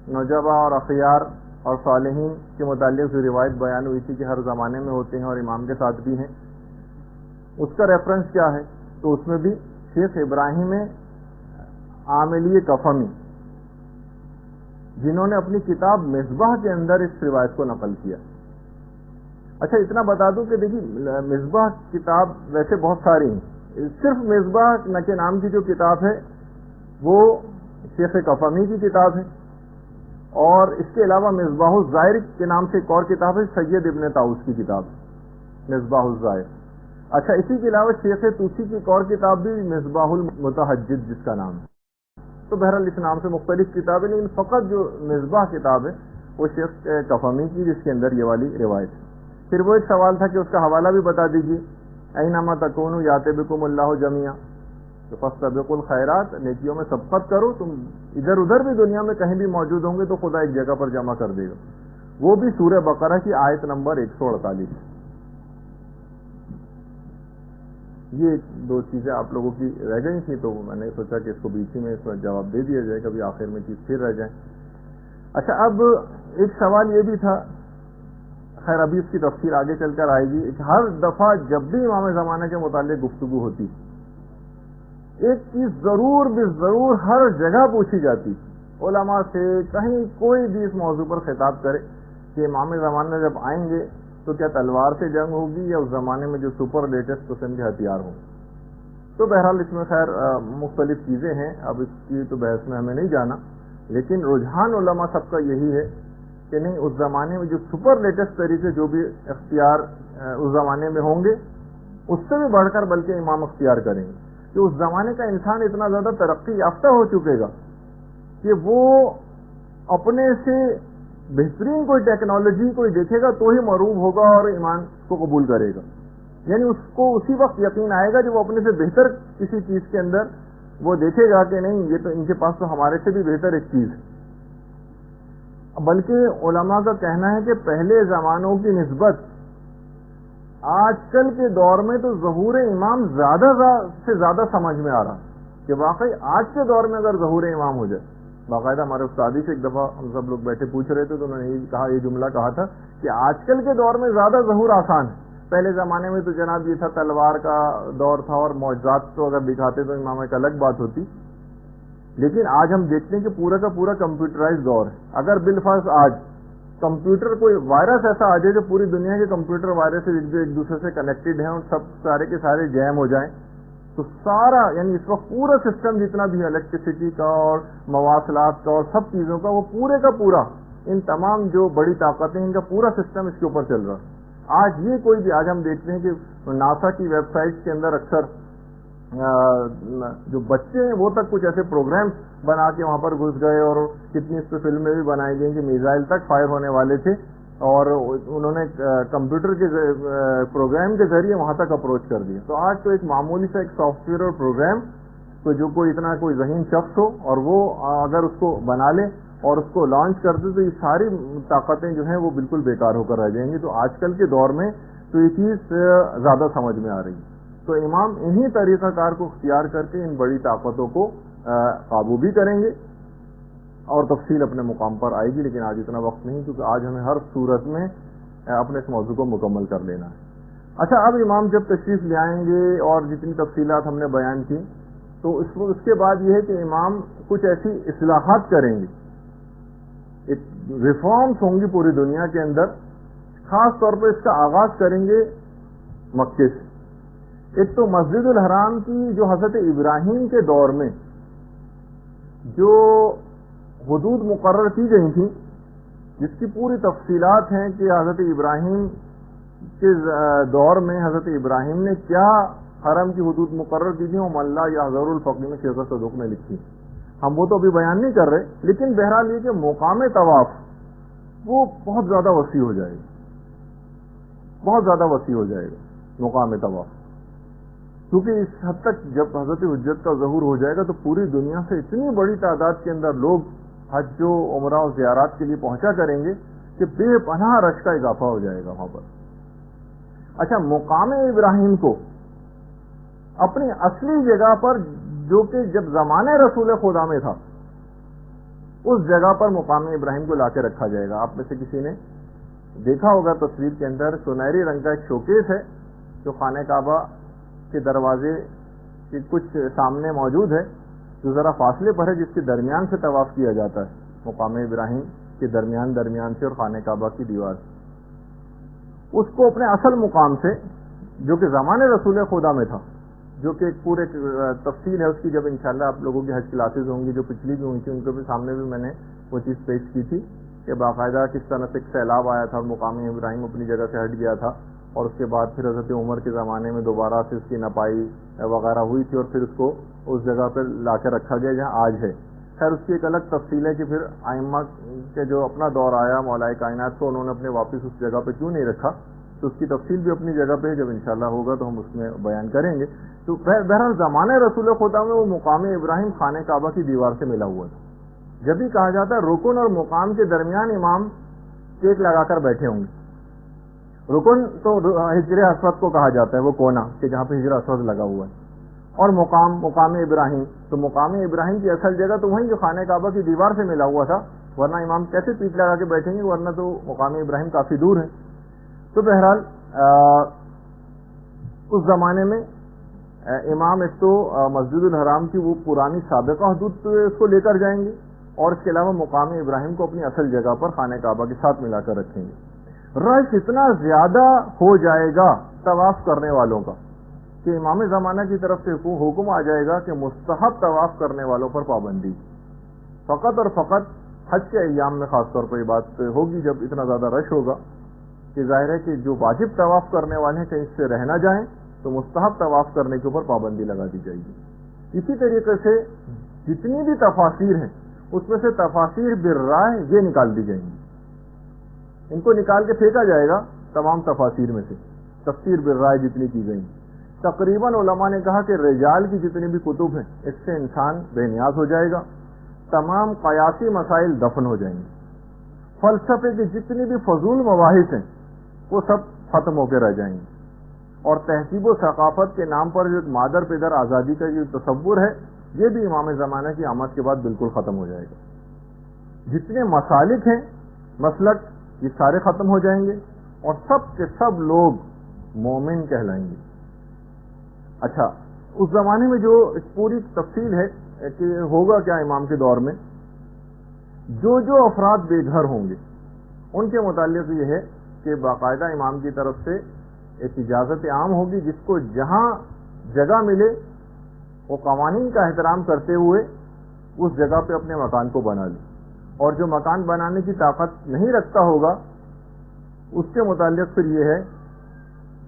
نجبہ اور اخیار اور صالحین کے متعلق جو روایت بیان ہوئی تھی کہ ہر زمانے میں ہوتے ہیں اور امام کے ساتھ بھی ہیں، اس کا ریفرنس کیا ہے؟ تو اس میں بھی شیخ ابراہیم عاملی کفمی، جنہوں نے اپنی کتاب مصباح کے اندر اس روایت کو نقل کیا۔ اچھا، اتنا بتا دوں کہ دیکھیے مصباح کتاب ویسے بہت ساری ہیں، صرف مصباح کے نام کی جو کتاب ہے وہ شیخ کفمی کی کتاب ہے، اور اس کے علاوہ مصباح الزائر کے نام سے ایک اور کتاب ہے، سید ابن طاؤس کی کتاب مصباح الزائر۔ اچھا، اسی کے علاوہ شیخ طوسی کی ایک اور کتاب بھی مصباح المتحجد جس کا نام ہے۔ تو بہرحال اس نام سے مختلف کتابیں، لیکن فقط جو مصباح کتاب ہے وہ شیخ کفمی کی، جس کے اندر یہ والی روایت ہے۔ پھر وہ ایک سوال تھا کہ اس کا حوالہ بھی بتا دیجیے، اینما تکونوا یاتی بکم اللہ جمیعا، تو فاستبقوا الخیرات، نیکیوں میں سبقت کرو، تم ادھر ادھر بھی دنیا میں کہیں بھی موجود ہوں گے تو خدا ایک جگہ پر جمع کر دے گا۔ وہ بھی سورہ بقرہ کی آیت نمبر 148۔ یہ 2 چیزیں آپ لوگوں کی رہ گئی تھیں تو میں نے سوچا کہ اس کو بیچ میں اس پر جواب دے دیا جائے، کبھی آخر میں چیز پھر رہ جائیں۔ اچھا، اب ایک سوال یہ بھی تھا، خیر ابھی اس کی تفصیل آگے چل کر آئے گی، ہر دفعہ جب بھی امام زمانہ کے متعلق گفتگو ہوتی ایک چیز ضرور بھی ضرور ہر جگہ پوچھی جاتی علماء سے، کہیں کوئی بھی اس موضوع پر خطاب کرے کہ امام زمانہ جب آئیں گے تو کیا تلوار سے جنگ ہوگی یا اس زمانے میں جو سپر لیٹسٹ قسم کے ہتھیار ہوں۔ تو بہرحال اس میں خیر مختلف چیزیں ہیں، اب اس کی تو بحث میں ہمیں نہیں جانا، لیکن رجحان علماء سب کا یہی ہے کہ نہیں، اس زمانے میں جو سپر لیٹسٹ طریقے جو بھی اختیار اس زمانے میں ہوں گے اس سے بھی بڑھ کر بلکہ امام اختیار کریں گے کہ اس زمانے کا انسان اتنا زیادہ ترقی یافتہ ہو چکے گا کہ وہ اپنے سے بہترین کوئی ٹیکنالوجی کوئی دیکھے گا تو ہی مروب ہوگا اور ایمان کو قبول کرے گا. یعنی اس کو اسی وقت یقین آئے گا جب وہ اپنے سے بہتر کسی چیز کے اندر وہ دیکھے گا کہ نہیں یہ تو ان کے پاس تو ہمارے سے بھی بہتر ایک چیز ہے. بلکہ علماء کا کہنا ہے کہ پہلے زمانوں کی نسبت آج کل کے دور میں تو ظہور امام زیادہ سے زیادہ سمجھ میں آ رہا کہ واقعی آج کے دور میں اگر ظہور امام ہو جائے. باقاعدہ ہمارے استادی سے ایک دفعہ ہم سب لوگ بیٹھے پوچھ رہے تھے تو انہوں نے یہ جملہ کہا تھا کہ آج کل کے دور میں زیادہ ظہور آسان ہے. پہلے زمانے میں تو جناب یہ تھا تلوار کا دور تھا اور معجزات تو اگر دکھاتے تو امام ایک الگ بات ہوتی. لیکن آج ہم دیکھتے ہیں کہ پورا کا پورا کمپیوٹرائز دور ہے. اگر بالفرض آج کمپیوٹر کوئی وائرس ایسا آ جائے جو پوری دنیا کے کمپیوٹر وائرس جو ایک دوسرے سے کنیکٹڈ ہیں اور سب سارے کے سارے جیم ہو جائیں تو سارا یعنی اس وقت پورا سسٹم جتنا بھی الیکٹریسٹی کا اور مواصلات کا اور سب چیزوں کا وہ پورے کا پورا ان تمام جو بڑی طاقتیں ان کا پورا سسٹم اس کے اوپر چل رہا. آج یہ کوئی بھی آج ہم دیکھتے ہیں کہ ناسا کی ویب سائٹ کے اندر اکثر جو بچے ہیں وہ تک کچھ ایسے پروگرامز بنا کے وہاں پر گھس گئے اور کتنی اس پہ فلمیں بھی بنائی گئی کہ میزائل تک فائر ہونے والے تھے اور انہوں نے کمپیوٹر کے پروگرام کے ذریعے وہاں تک اپروچ کر دیا. تو آج تو ایک معمولی سا ایک سافٹ ویئر اور پروگرام تو جو کوئی اتنا کوئی ذہین شخص ہو اور وہ اگر اس کو بنا لے اور اس کو لانچ کر دے تو یہ ساری طاقتیں جو ہیں وہ بالکل بیکار ہو کر رہ جائیں گی. تو آج کل کے دور میں تو یہ چیز زیادہ سمجھ میں آ رہی ہے. تو امام انہی طریقہ کار کو اختیار کر کے ان بڑی طاقتوں کو قابو بھی کریں گے اور تفصیل اپنے مقام پر آئے گی. لیکن آج اتنا وقت نہیں کیونکہ آج ہمیں ہر صورت میں اپنے اس موضوع کو مکمل کر لینا ہے. اچھا اب امام جب تشریف لے آئیں گے اور جتنی تفصیلات ہم نے بیان کی تو اس کے بعد یہ ہے کہ امام کچھ ایسی اصلاحات کریں گے, ایک ریفارمز ہوں گی پوری دنیا کے اندر. خاص طور پہ اس کا آغاز کریں گے مکے سے. ایک تو مسجد الحرام کی جو حضرت ابراہیم کے دور میں جو حدود مقرر کی گئی تھیں جس کی پوری تفصیلات ہیں کہ حضرت ابراہیم کے دور میں حضرت ابراہیم نے کیا حرم کی حدود مقرر کی تھی, وہ ملا یا حضر الفقی میں شیخ صدوق میں لکھی. ہم وہ تو ابھی بیان نہیں کر رہے لیکن بہرحال یہ کہ مقام طواف وہ بہت زیادہ وسیع ہو جائے گا, بہت زیادہ وسیع ہو جائے گا مقام طواف. کیونکہ اس حد تک جب حضرت حجت کا ظہور ہو جائے گا تو پوری دنیا سے اتنی بڑی تعداد کے اندر لوگ حج و عمرہ و زیارات کے لیے پہنچا کریں گے کہ بے پناہ رش کا اضافہ ہو جائے گا وہاں پر. اچھا مقام ابراہیم کو اپنی اصلی جگہ پر جو کہ جب زمانے رسول خدا میں تھا اس جگہ پر مقام ابراہیم کو لا کے رکھا جائے گا. آپ میں سے کسی نے دیکھا ہوگا تصویر کے اندر سنہری رنگ کا ایک شوکیس ہے جو خانہ کعبہ کے دروازے کے کچھ سامنے موجود ہے جو ذرا فاصلے پر ہے جس کے درمیان سے طواف کیا جاتا ہے مقام ابراہیم کے درمیان سے اور خانہ کعبہ کی دیوار سے. اس کو اپنے اصل مقام سے جو کہ زمانے رسول خدا میں تھا جو کہ ایک پورے تفصیل ہے اس کی جب انشاءاللہ آپ لوگوں کی حج کلاسز ہوں گی جو پچھلی بھی ہوئی تھی ان کے بھی سامنے بھی میں نے وہ چیز پیش کی تھی کہ باقاعدہ کس طرح سے ایک سیلاب آیا تھا اور مقام ابراہیم اپنی جگہ سے ہٹ گیا تھا اور اس کے بعد پھر حضرت عمر کے زمانے میں دوبارہ سے اس کی نپائی وغیرہ ہوئی تھی اور پھر اس کو اس جگہ پہ لا کے رکھا گیا جہاں آج ہے. خیر اس کی ایک الگ تفصیل ہے کہ پھر ائمہ کے جو اپنا دور آیا مولا کائنات کو انہوں نے اپنے واپس اس جگہ پہ کیوں نہیں رکھا تو اس کی تفصیل بھی اپنی جگہ پہ جب انشاءاللہ ہوگا تو ہم اس میں بیان کریں گے. تو بہرحال زمانے رسول خدا میں وہ مقام ابراہیم خانہ کعبہ کی دیوار سے ملا ہوا تھا. جب بھی کہا جاتا ہے رکن اور مقام کے درمیان امام ٹیک لگا کر بیٹھے ہوں گے. رکن تو حجر اسود کو کہا جاتا ہے وہ کونا کہ جہاں پہ حجر اسود لگا ہوا ہے اور مقام ابراہیم تو مقام ابراہیم کی اصل جگہ تو وہیں جو خانہ کعبہ کی دیوار سے ملا ہوا تھا ورنہ امام کیسے پیٹ لگا کے بیٹھیں گے ورنہ تو مقام ابراہیم کافی دور ہے. تو بہرحال اس زمانے میں امام ایک تو مسجد الحرام کی وہ پرانی سابقہ حدود اس کو لے کر جائیں گے اور اس کے علاوہ مقام ابراہیم کو اپنی اصل جگہ پر خانہ کعبہ کے ساتھ ملا کر رکھیں گے. رش اتنا زیادہ ہو جائے گا طواف کرنے والوں کا کہ امام زمانہ کی طرف سے حکم آ جائے گا کہ مستحب طواف کرنے والوں پر پابندی فقط اور فقط حج کے ایام میں خاص طور پر یہ بات ہوگی جب اتنا زیادہ رش ہوگا کہ ظاہر ہے کہ جو واجب طواف کرنے والے ہیں کہیں اس سے رہ نہ جائیں تو مستحب طواف کرنے کے اوپر پابندی لگا دی جائے گی۔ اسی طریقے سے جتنی بھی تفاسیر ہیں اس میں سے تفاسیر بالرائے یہ نکال دی جائیں گی، ان کو نکال کے پھینکا جائے گا تمام تفاسیر میں سے، تفسیر بالرائے جتنی کی گئی۔ تقریباً علماء نے کہا کہ رجال کی جتنی بھی کتب ہیں اس سے انسان بے نیاز ہو جائے گا، تمام قیاسی مسائل دفن ہو جائیں گے، فلسفے کی جتنی بھی فضول مباحث ہیں وہ سب ختم ہو کے رہ جائیں گے، اور تہذیب و ثقافت کے نام پر جو مادر پدر آزادی کا جو تصور ہے یہ بھی امام زمانہ کی آمد کے بعد بالکل ختم ہو جائے گا۔ جتنے مسالک ہیں مسلک یہ سارے ختم ہو جائیں گے اور سب کے سب لوگ مومن کہلائیں گے۔ اچھا، اس زمانے میں جو اس پوری تفصیل ہے کہ ہوگا کیا امام کے دور میں، جو افراد بے گھر ہوں گے ان کے متعلق یہ ہے کہ باقاعدہ امام کی طرف سے ایک اجازت عام ہوگی، جس کو جہاں جگہ ملے وہ قوانین کا احترام کرتے ہوئے اس جگہ پہ اپنے مکان کو بنا لے، اور جو مکان بنانے کی طاقت نہیں رکھتا ہوگا اس کے متعلق پھر یہ ہے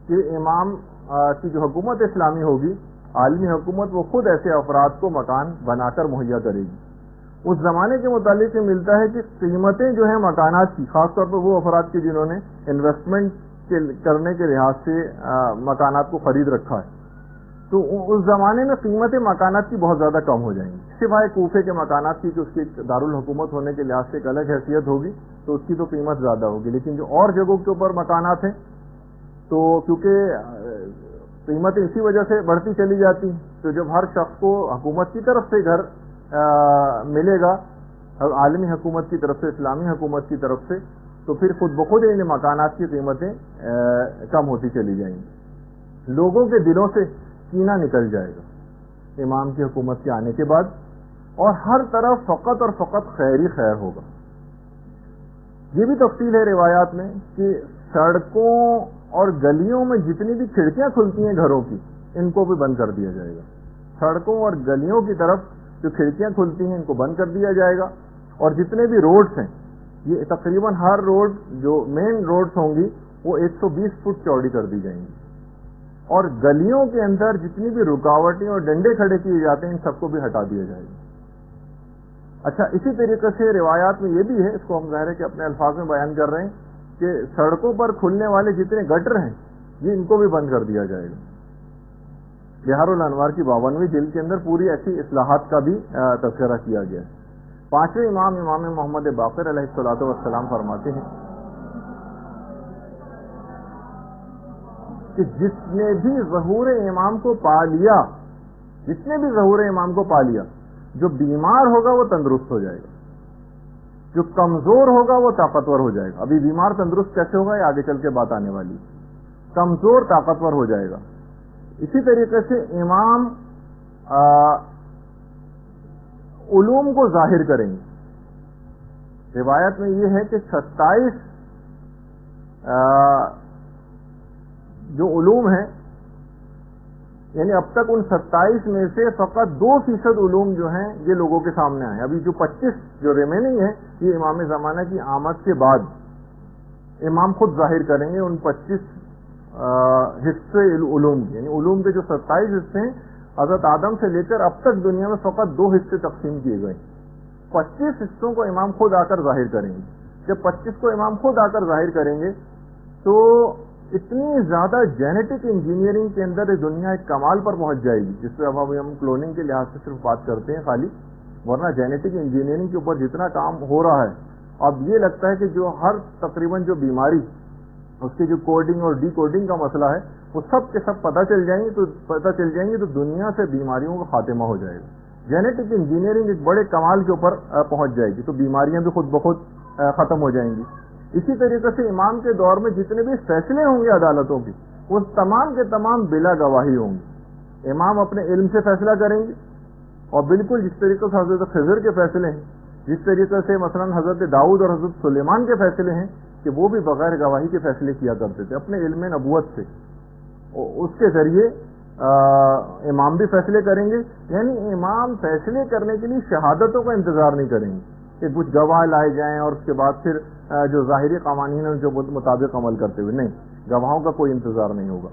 کہ امام کی جو حکومت اسلامی ہوگی، عالمی حکومت، وہ خود ایسے افراد کو مکان بنا کر مہیا کرے گی۔ اس زمانے کے متعلق یہ ملتا ہے کہ قیمتیں جو ہیں مکانات کی، خاص طور پر وہ افراد کی جنہوں نے انویسٹمنٹ کرنے کے لحاظ سے مکانات کو خرید رکھا ہے، تو اس زمانے میں قیمتیں مکانات کی بہت زیادہ کم ہو جائیں گی، سوائے کوفے کے مکانات کی کہ اس کی دارالحکومت ہونے کے لحاظ سے ایک الگ حیثیت ہوگی تو اس کی تو قیمت زیادہ ہوگی، لیکن جو اور جگہوں کے اوپر مکانات ہیں تو کیونکہ قیمتیں اسی وجہ سے بڑھتی چلی جاتی ہیں، تو جب ہر شخص کو حکومت کی طرف سے گھر ملے گا، عالمی حکومت کی طرف سے، اسلامی حکومت کی طرف سے، تو پھر خود بخود ان مکانات کی قیمتیں کم ہوتی چلی جائیں گی، لوگوں کے دلوں سے کینہ نکل جائے گا امام کی حکومت کے آنے کے بعد، اور ہر طرف فقط اور فقط خیر ہی خیر ہوگا۔ یہ بھی تفصیل ہے روایات میں کہ سڑکوں اور گلیوں میں جتنی بھی کھڑکیاں کھلتی ہیں گھروں کی ان کو بھی بند کر دیا جائے گا، سڑکوں اور گلیوں کی طرف جو کھڑکیاں کھلتی ہیں ان کو بند کر دیا جائے گا، اور جتنے بھی روڈز ہیں یہ تقریباً ہر روڈ جو مین روڈز ہوں گی وہ 120 فٹ چوڑی کر دی جائیں گی، اور گلیوں کے اندر جتنی بھی رکاوٹیں اور ڈنڈے کھڑے کیے جاتے ہیں ان سب کو بھی ہٹا دیا جائے گا۔ اچھا، اسی طریقے سے روایات میں یہ بھی ہے، اس کو ہم ظاہر ہے کہ اپنے الفاظ میں بیان کر رہے ہیں، کہ سڑکوں پر کھلنے والے جتنے گٹر ہیں یہ ان کو بھی بند کر دیا جائے گا۔ بہار الانوار کی 52ویں جلد کے اندر پوری ایسی اصلاحات کا بھی تذکرہ کیا گیا ہے۔ پانچویں امام محمد باقر علیہ الصلوۃ والسلام فرماتے ہیں کہ جس نے بھی ظہور امام کو پا لیا، جس نے بھی ظہور امام کو پا لیا، جو بیمار ہوگا وہ تندرست ہو جائے گا، جو کمزور ہوگا وہ طاقتور ہو جائے گا۔ ابھی بیمار تندرست کیسے ہوگا یہ آگے چل کے بات آنے والی، کمزور طاقتور ہو جائے گا۔ اسی طریقے سے امام علوم کو ظاہر کریں گے۔ روایت میں یہ ہے کہ 27 جو علوم ہیں، یعنی اب تک ان 27 میں سے فقط 2% علوم جو ہیں یہ لوگوں کے سامنے آئے، ابھی جو 25 جو ریمیننگ ہے یہ امام زمانہ کی آمد کے بعد امام خود ظاہر کریں گے ان 25 حصے علوم کے، یعنی علوم کے جو 27 حصے ہیں حضرت آدم سے لے کر اب تک دنیا میں فقط 2 حصے تقسیم کیے گئے، 25 حصوں کو امام خود آ کر ظاہر کریں گے۔ جب 25 کو امام خود آ کر ظاہر کریں گے تو اتنی زیادہ جینیٹک انجینئرنگ کے اندر دنیا ایک کمال پر پہنچ جائے گی، جس پہ اب ہم کلوننگ کے لحاظ سے صرف بات کرتے ہیں خالی، ورنہ جینیٹک انجینئرنگ کے اوپر جتنا کام ہو رہا ہے اب یہ لگتا ہے کہ جو ہر تقریباً جو بیماری اس کی جو کوڈنگ اور ڈی کوڈنگ کا مسئلہ ہے وہ سب کے سب پتہ چل جائیں گے تو دنیا سے بیماریوں کا خاتمہ ہو جائے گا۔ جینیٹک انجینئرنگ ایک بڑے کمال کے اوپر پہنچ جائے گی تو بیماریاں بھی خود بخود ختم ہو جائیں گی۔ اسی طریقے سے امام کے دور میں جتنے بھی فیصلے ہوں گے عدالتوں کی وہ تمام کے تمام بلا گواہی ہوں گے، امام اپنے علم سے فیصلہ کریں گے، اور بالکل جس طریقے سے حضرت خضر کے فیصلے ہیں، جس طریقے سے مثلا حضرت داؤد اور حضرت سلیمان کے فیصلے ہیں کہ وہ بھی بغیر گواہی کے فیصلے کیا کرتے تھے اپنے علم نبوت سے، اس کے ذریعے امام بھی فیصلے کریں گے۔ یعنی امام فیصلے کرنے کے لیے شہادتوں کا انتظار نہیں کریں گے کہ کچھ گواہ لائے جائیں اور اس کے بعد پھر جو ظاہری قوانین ہیں ان کے مطابق عمل کرتے ہوئے، نہیں، گواہوں کا کوئی انتظار نہیں ہوگا۔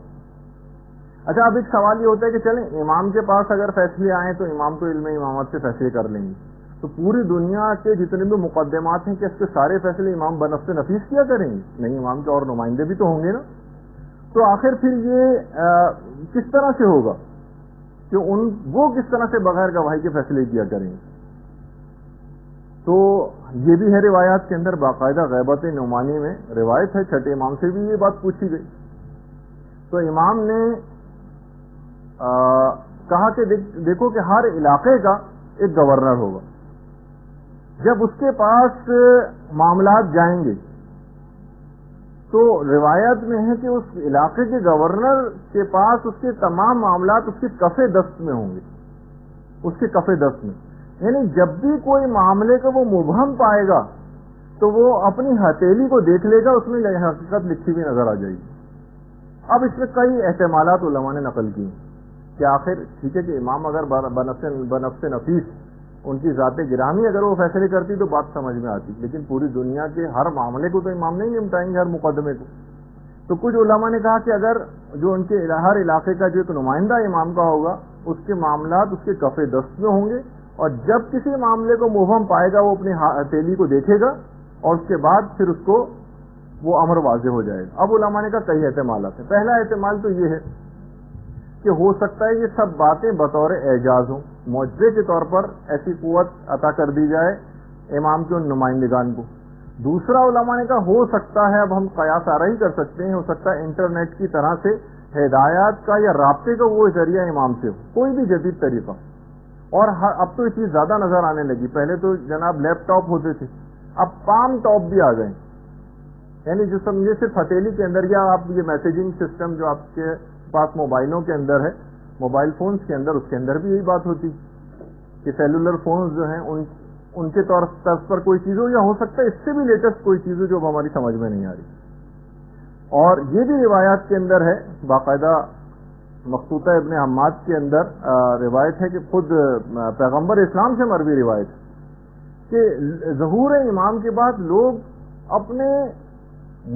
اچھا اب ایک سوال یہ ہوتا ہے کہ چلیں امام کے پاس اگر فیصلے آئیں تو امام تو علم امامت سے فیصلے کر لیں گے، تو پوری دنیا کے جتنے بھی مقدمات ہیں کہ اس کے سارے فیصلے امام بنفس نفیس کیا کریں گے؟ نہیں، امام کے اور نمائندے بھی تو ہوں گے نا. تو آخر پھر یہ کس طرح سے ہوگا کہ وہ کس طرح سے بغیر گواہی کے فیصلے کیا کریں گے؟ تو یہ بھی ہے روایات کے اندر باقاعدہ غیبت نعمانی میں روایت ہے، چھٹے امام سے بھی یہ بات پوچھی گئی. تو امام نے کہا کہ دیکھو کہ ہر علاقے کا ایک گورنر ہوگا، جب اس کے پاس معاملات جائیں گے تو روایت میں ہے کہ اس علاقے کے گورنر کے پاس اس کے تمام معاملات اس کے کف دست میں ہوں گے، اس کے کف دست میں. یعنی جب بھی کوئی معاملے کو وہ مبہم پائے گا تو وہ اپنی ہتھیلی کو دیکھ لے گا، اس میں حقیقت لکھی ہوئی نظر آ جائے گی. اب اس میں کئی احتمالات علماء نے نقل کی کہ آخر ٹھیک ہے کہ امام اگر بنفس نفیس ان کی ذات گرامی اگر وہ فیصلے کرتی تو بات سمجھ میں آتی، لیکن پوری دنیا کے ہر معاملے کو تو امام نہیں نمٹائیں گے، ہر مقدمے کو. تو کچھ علماء نے کہا کہ اگر جو ان کے ہر علاقے کا جو ایک نمائندہ امام کا ہوگا اس کے معاملات اس کے کف دست میں ہوں گے، اور جب کسی معاملے کو مبہم پائے گا وہ اپنی ہتھیلی کو دیکھے گا اور اس کے بعد پھر اس کو وہ امر واضح ہو جائے گا. اب علماء نے کہا کئی احتمالات ہیں. پہلا احتمال تو یہ ہے کہ ہو سکتا ہے یہ سب باتیں بطور اعجاز ہوں، معجزے کے طور پر ایسی قوت عطا کر دی جائے امام کے ان نمائندگان کو. دوسرا علماء نے کہا ہو سکتا ہے، اب ہم قیاس آرائی کر سکتے ہیں، ہو سکتا ہے انٹرنیٹ کی طرح سے ہدایات کا یا رابطے کا وہ ذریعہ امام سے ہو، کوئی بھی جدید طریقہ. اور اب تو یہ چیز زیادہ نظر آنے لگی، پہلے تو جناب لیپ ٹاپ ہوتے تھے، اب پام ٹاپ بھی آ گئے. یعنی جو سمجھے صرف ہتھیلی کے اندر، یا آپ یہ میسیجنگ سسٹم جو آپ کے پاس موبائلوں کے اندر ہے، موبائل فونز کے اندر، اس کے اندر بھی یہی بات ہوتی کہ سیلولر فونز جو ہیں ان کے طرز پر کوئی چیز ہو، یا ہو سکتا ہے اس سے بھی لیٹسٹ کوئی چیز ہو جو ہماری سمجھ میں نہیں آ رہی. اور یہ بھی روایات کے اندر ہے، باقاعدہ مخطوطہ ابن حماد کے اندر روایت ہے کہ خود پیغمبر اسلام سے مروی روایت ہے کہ ظہور امام کے بعد لوگ اپنے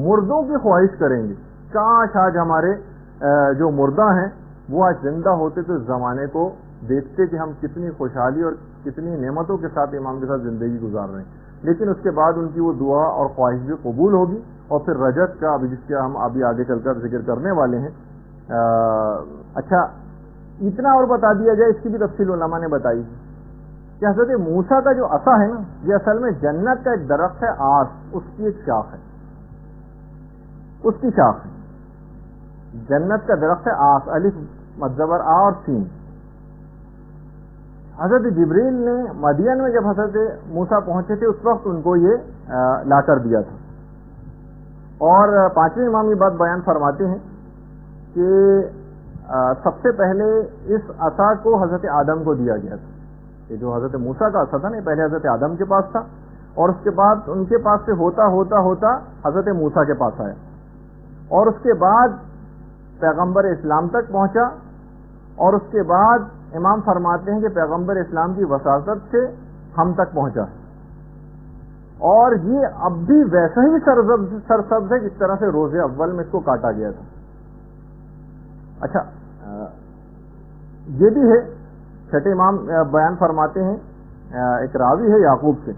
مردوں کی خواہش کریں گے، کاش آج ہمارے جو مردہ ہیں وہ آج زندہ ہوتے تو اس زمانے کو دیکھتے کہ ہم کتنی خوشحالی اور کتنی نعمتوں کے ساتھ امام کے ساتھ زندگی گزار رہے ہیں. لیکن اس کے بعد ان کی وہ دعا اور خواہش بھی قبول ہوگی، اور پھر رجت کا جس کا ہم ابھی آگے چل کر ذکر کرنے والے ہیں. اچھا اتنا اور بتا دیا جائے، اس کی بھی تفصیل علماء نے بتائی کہ حضرت موسیٰ کا جو عصا ہے نا، یہ اصل میں جنت کا ایک درخت ہے، آس، اس کی ایک شاخ ہے، اس کی شاخ ہے. جنت کا درخت ہے آس، الف مدبر آ اور سین. حضرت جبریل نے مدین میں جب حضرت موسیٰ پہنچے تھے اس وقت ان کو یہ لا کر دیا تھا. اور پانچویں امام یہ بات بیان فرماتے ہیں کہ سب سے پہلے اس عصا کو حضرت آدم کو دیا گیا تھا. یہ جو حضرت موسیٰ کا عصا تھا نا، پہلے حضرت آدم کے پاس تھا، اور اس کے بعد ان کے پاس سے ہوتا ہوتا ہوتا حضرت موسیٰ کے پاس آیا، اور اس کے بعد پیغمبر اسلام تک پہنچا، اور اس کے بعد امام فرماتے ہیں کہ پیغمبر اسلام کی وساطت سے ہم تک پہنچا، اور یہ اب بھی ویسا ہی سرسبز ہے جس طرح سے روز اول میں اس کو کاٹا گیا تھا. اچھا یہ بھی ہے، چھٹے امام بیان فرماتے ہیں، ایک راوی ہے یعقوب سے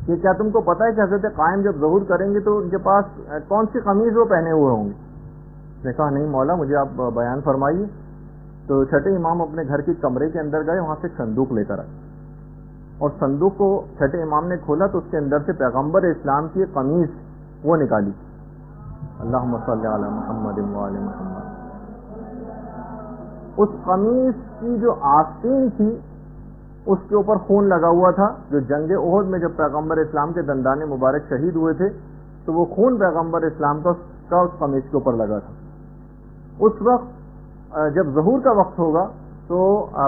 کہ کیا تم کو پتہ ہے کہ حضرت قائم جب ظہور کریں گے تو ان کے پاس کون سی قمیض وہ پہنے ہوئے ہوں گے؟ اس نے کہا نہیں مولا، مجھے آپ بیان فرمائیے. تو چھٹے امام اپنے گھر کے کمرے کے اندر گئے، وہاں سے ایک صندوق لے کر آئے، اور صندوق کو چھٹے امام نے کھولا تو اس کے اندر سے پیغمبر اسلام کی قمیض وہ نکالی. اللہم صلی علی محمد وآل محمد. اس قمیض کی جو آستین تھی اس کے اوپر خون لگا ہوا تھا، جو جنگ احد میں جب پیغمبر اسلام کے دندان مبارک شہید ہوئے تھے تو وہ خون پیغمبر اسلام کا اس قمیض کے اوپر لگا تھا. اس وقت جب ظہور کا وقت ہوگا تو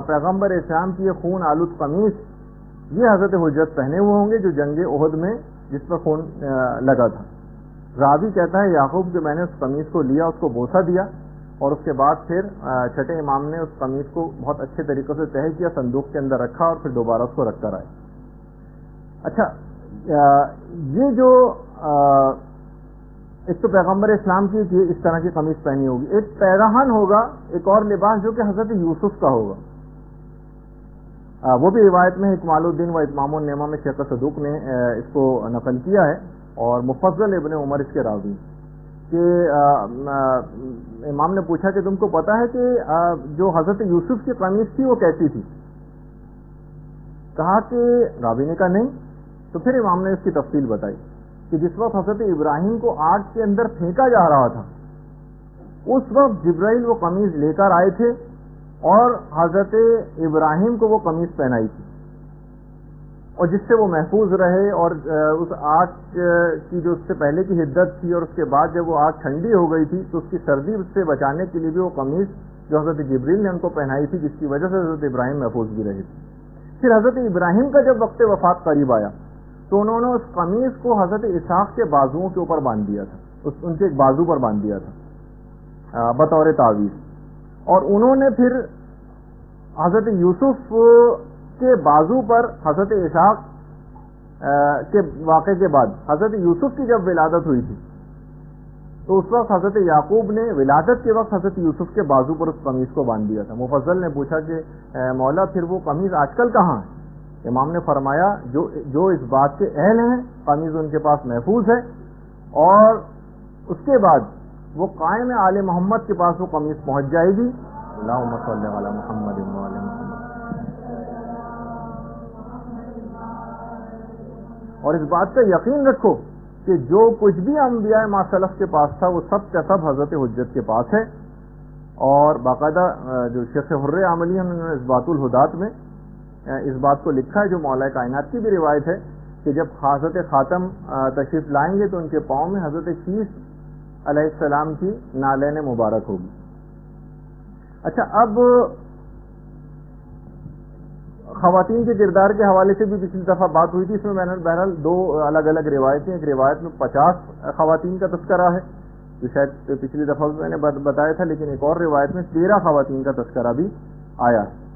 پیغمبر اسلام کی یہ خون آلود قمیض یہ حضرت حجت پہنے ہوئے ہوں گے جو جنگ احد میں جس پر خون لگا تھا. راوی کہتا ہے یعقوب کہ میں نے اس قمیض کو لیا، اس کو بوسہ دیا، اور اس کے بعد پھر چھٹے امام نے اس قمیض کو بہت اچھے طریقے سے تہہ کیا، صندوق کے اندر رکھا، اور پھر دوبارہ اس کو رکھ کر آئے. اچھا یہ جو ایک تو پیغمبر اسلام کی اس طرح کی قمیص پہنی ہوگی، ایک پیرہن ہوگا، ایک اور لباس جو کہ حضرت یوسف کا ہوگا. وہ بھی روایت میں اکمال الدین و اتمام النعمہ میں شیخ صدوق نے اس کو نقل کیا ہے، اور مفضل ابن عمر اس کے راوی کہ امام نے پوچھا کہ تم کو پتا ہے کہ جو حضرت یوسف کی قمیص تھی وہ کیسی تھی؟ کہا کہ راوی نے کہا نہیں. تو پھر امام نے اس کی تفصیل بتائی کہ جس وقت حضرت ابراہیم کو آگ کے اندر پھینکا جا رہا تھا اس وقت جبرائیل وہ قمیض لے کر آئے تھے اور حضرت ابراہیم کو وہ قمیض پہنائی تھی، اور جس سے وہ محفوظ رہے. اور اس آگ کی جو اس سے پہلے کی حدت تھی اور اس کے بعد جب وہ آگ ٹھنڈی ہو گئی تھی تو اس کی سردی سے بچانے کے لیے بھی وہ قمیض جو حضرت جبریل نے ان کو پہنائی تھی، جس کی وجہ سے حضرت ابراہیم محفوظ بھی رہے تھے. پھر حضرت ابراہیم کا جب وقت وفات قریب آیا تو انہوں نے اس قمیض کو حضرت اسحاق کے بازوؤں کے اوپر باندھ دیا تھا، ان کے ایک بازو پر باندھ دیا تھا بطور تعویذ. اور انہوں نے پھر حضرت یوسف کے بازو پر حضرت اسحاق کے واقعے کے بعد حضرت یوسف کی جب ولادت ہوئی تھی تو اس وقت حضرت یعقوب نے ولادت کے وقت حضرت یوسف کے بازو پر اس قمیض کو باندھ دیا تھا. مفضل نے پوچھا کہ مولا پھر وہ قمیض آج کل کہاں ہے؟ امام نے فرمایا جو اس بات کے اہل ہیں قمیض ان کے پاس محفوظ ہے، اور اس کے بعد وہ قائم آل محمد کے پاس وہ قمیض پہنچ جائے گی. اللہم صلی علی محمد و آل محمد. اور اس بات کا یقین رکھو کہ جو کچھ بھی انبیاء ما سلف کے پاس تھا وہ سب کا سب حضرت حجت کے پاس ہے. اور باقاعدہ جو شیخ حر عاملی انہوں نے اثبات الہدات میں اس بات کو لکھا ہے، جو مولا کائنات کی بھی روایت ہے کہ جب حضرت خاتم تشریف لائیں گے تو ان کے پاؤں میں حضرت شیش علیہ السلام کی نالین مبارک ہوگی. اچھا، اب خواتین کے کردار کے حوالے سے بھی پچھلی دفعہ بات ہوئی تھی. اس میں بہرحال دو الگ الگ روایتیں، ایک روایت میں 50 خواتین کا تذکرہ ہے جو شاید پچھلی دفعہ میں نے بتایا تھا، لیکن ایک اور روایت میں 13 خواتین کا تذکرہ بھی آیا ہے.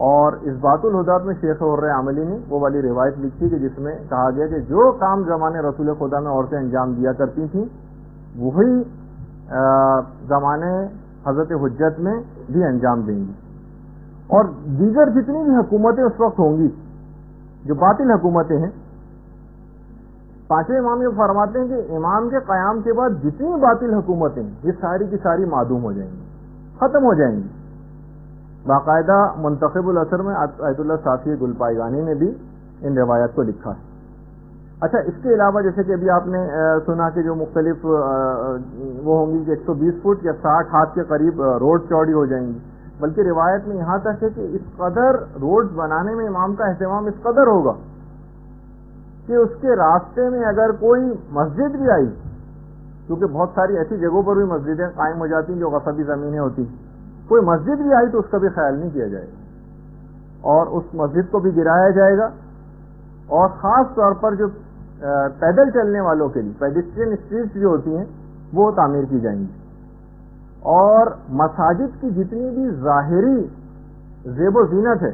اور اس بات الہدات میں شیخ اور عملی نے وہ والی روایت لکھی کہ جس میں کہا گیا کہ جو کام زمانے رسول خدا میں عورتیں انجام دیا کرتی تھیں وہی زمانے حضرت حجت میں بھی انجام دیں گی. اور دیگر جتنی بھی حکومتیں اس وقت ہوں گی جو باطل حکومتیں ہیں، پانچویں امام یہ فرماتے ہیں کہ امام کے قیام کے بعد جتنی باطل حکومتیں ہیں یہ ساری کی ساری معدوم ہو جائیں گی، ختم ہو جائیں گی. باقاعدہ منتخب الاثر میں آیت اللہ صافی گلپائیگانی نے بھی ان روایات کو لکھا ہے. اچھا، اس کے علاوہ جیسے کہ ابھی آپ نے سنا کہ جو مختلف وہ ہوں گی کہ 120 فٹ یا 60 ہاتھ کے قریب روڈ چوڑی ہو جائیں گی، بلکہ روایت میں یہاں تک ہے کہ اس قدر روڈ بنانے میں امام کا اہتمام اس قدر ہوگا کہ اس کے راستے میں اگر کوئی مسجد بھی آئی، کیونکہ بہت ساری ایسی جگہوں پر بھی مسجدیں قائم ہو جاتی ہیں جو غصبی زمینیں ہوتی ہیں، کوئی مسجد بھی آئی تو اس کا بھی خیال نہیں کیا جائے گا اور اس مسجد کو بھی گرایا جائے گا. اور خاص طور پر جو پیدل چلنے والوں کے لیے پیڈسٹرین اسٹریٹس جو ہوتی ہیں وہ تعمیر کی جائیں گی. اور مساجد کی جتنی بھی ظاہری زیب و زینت ہے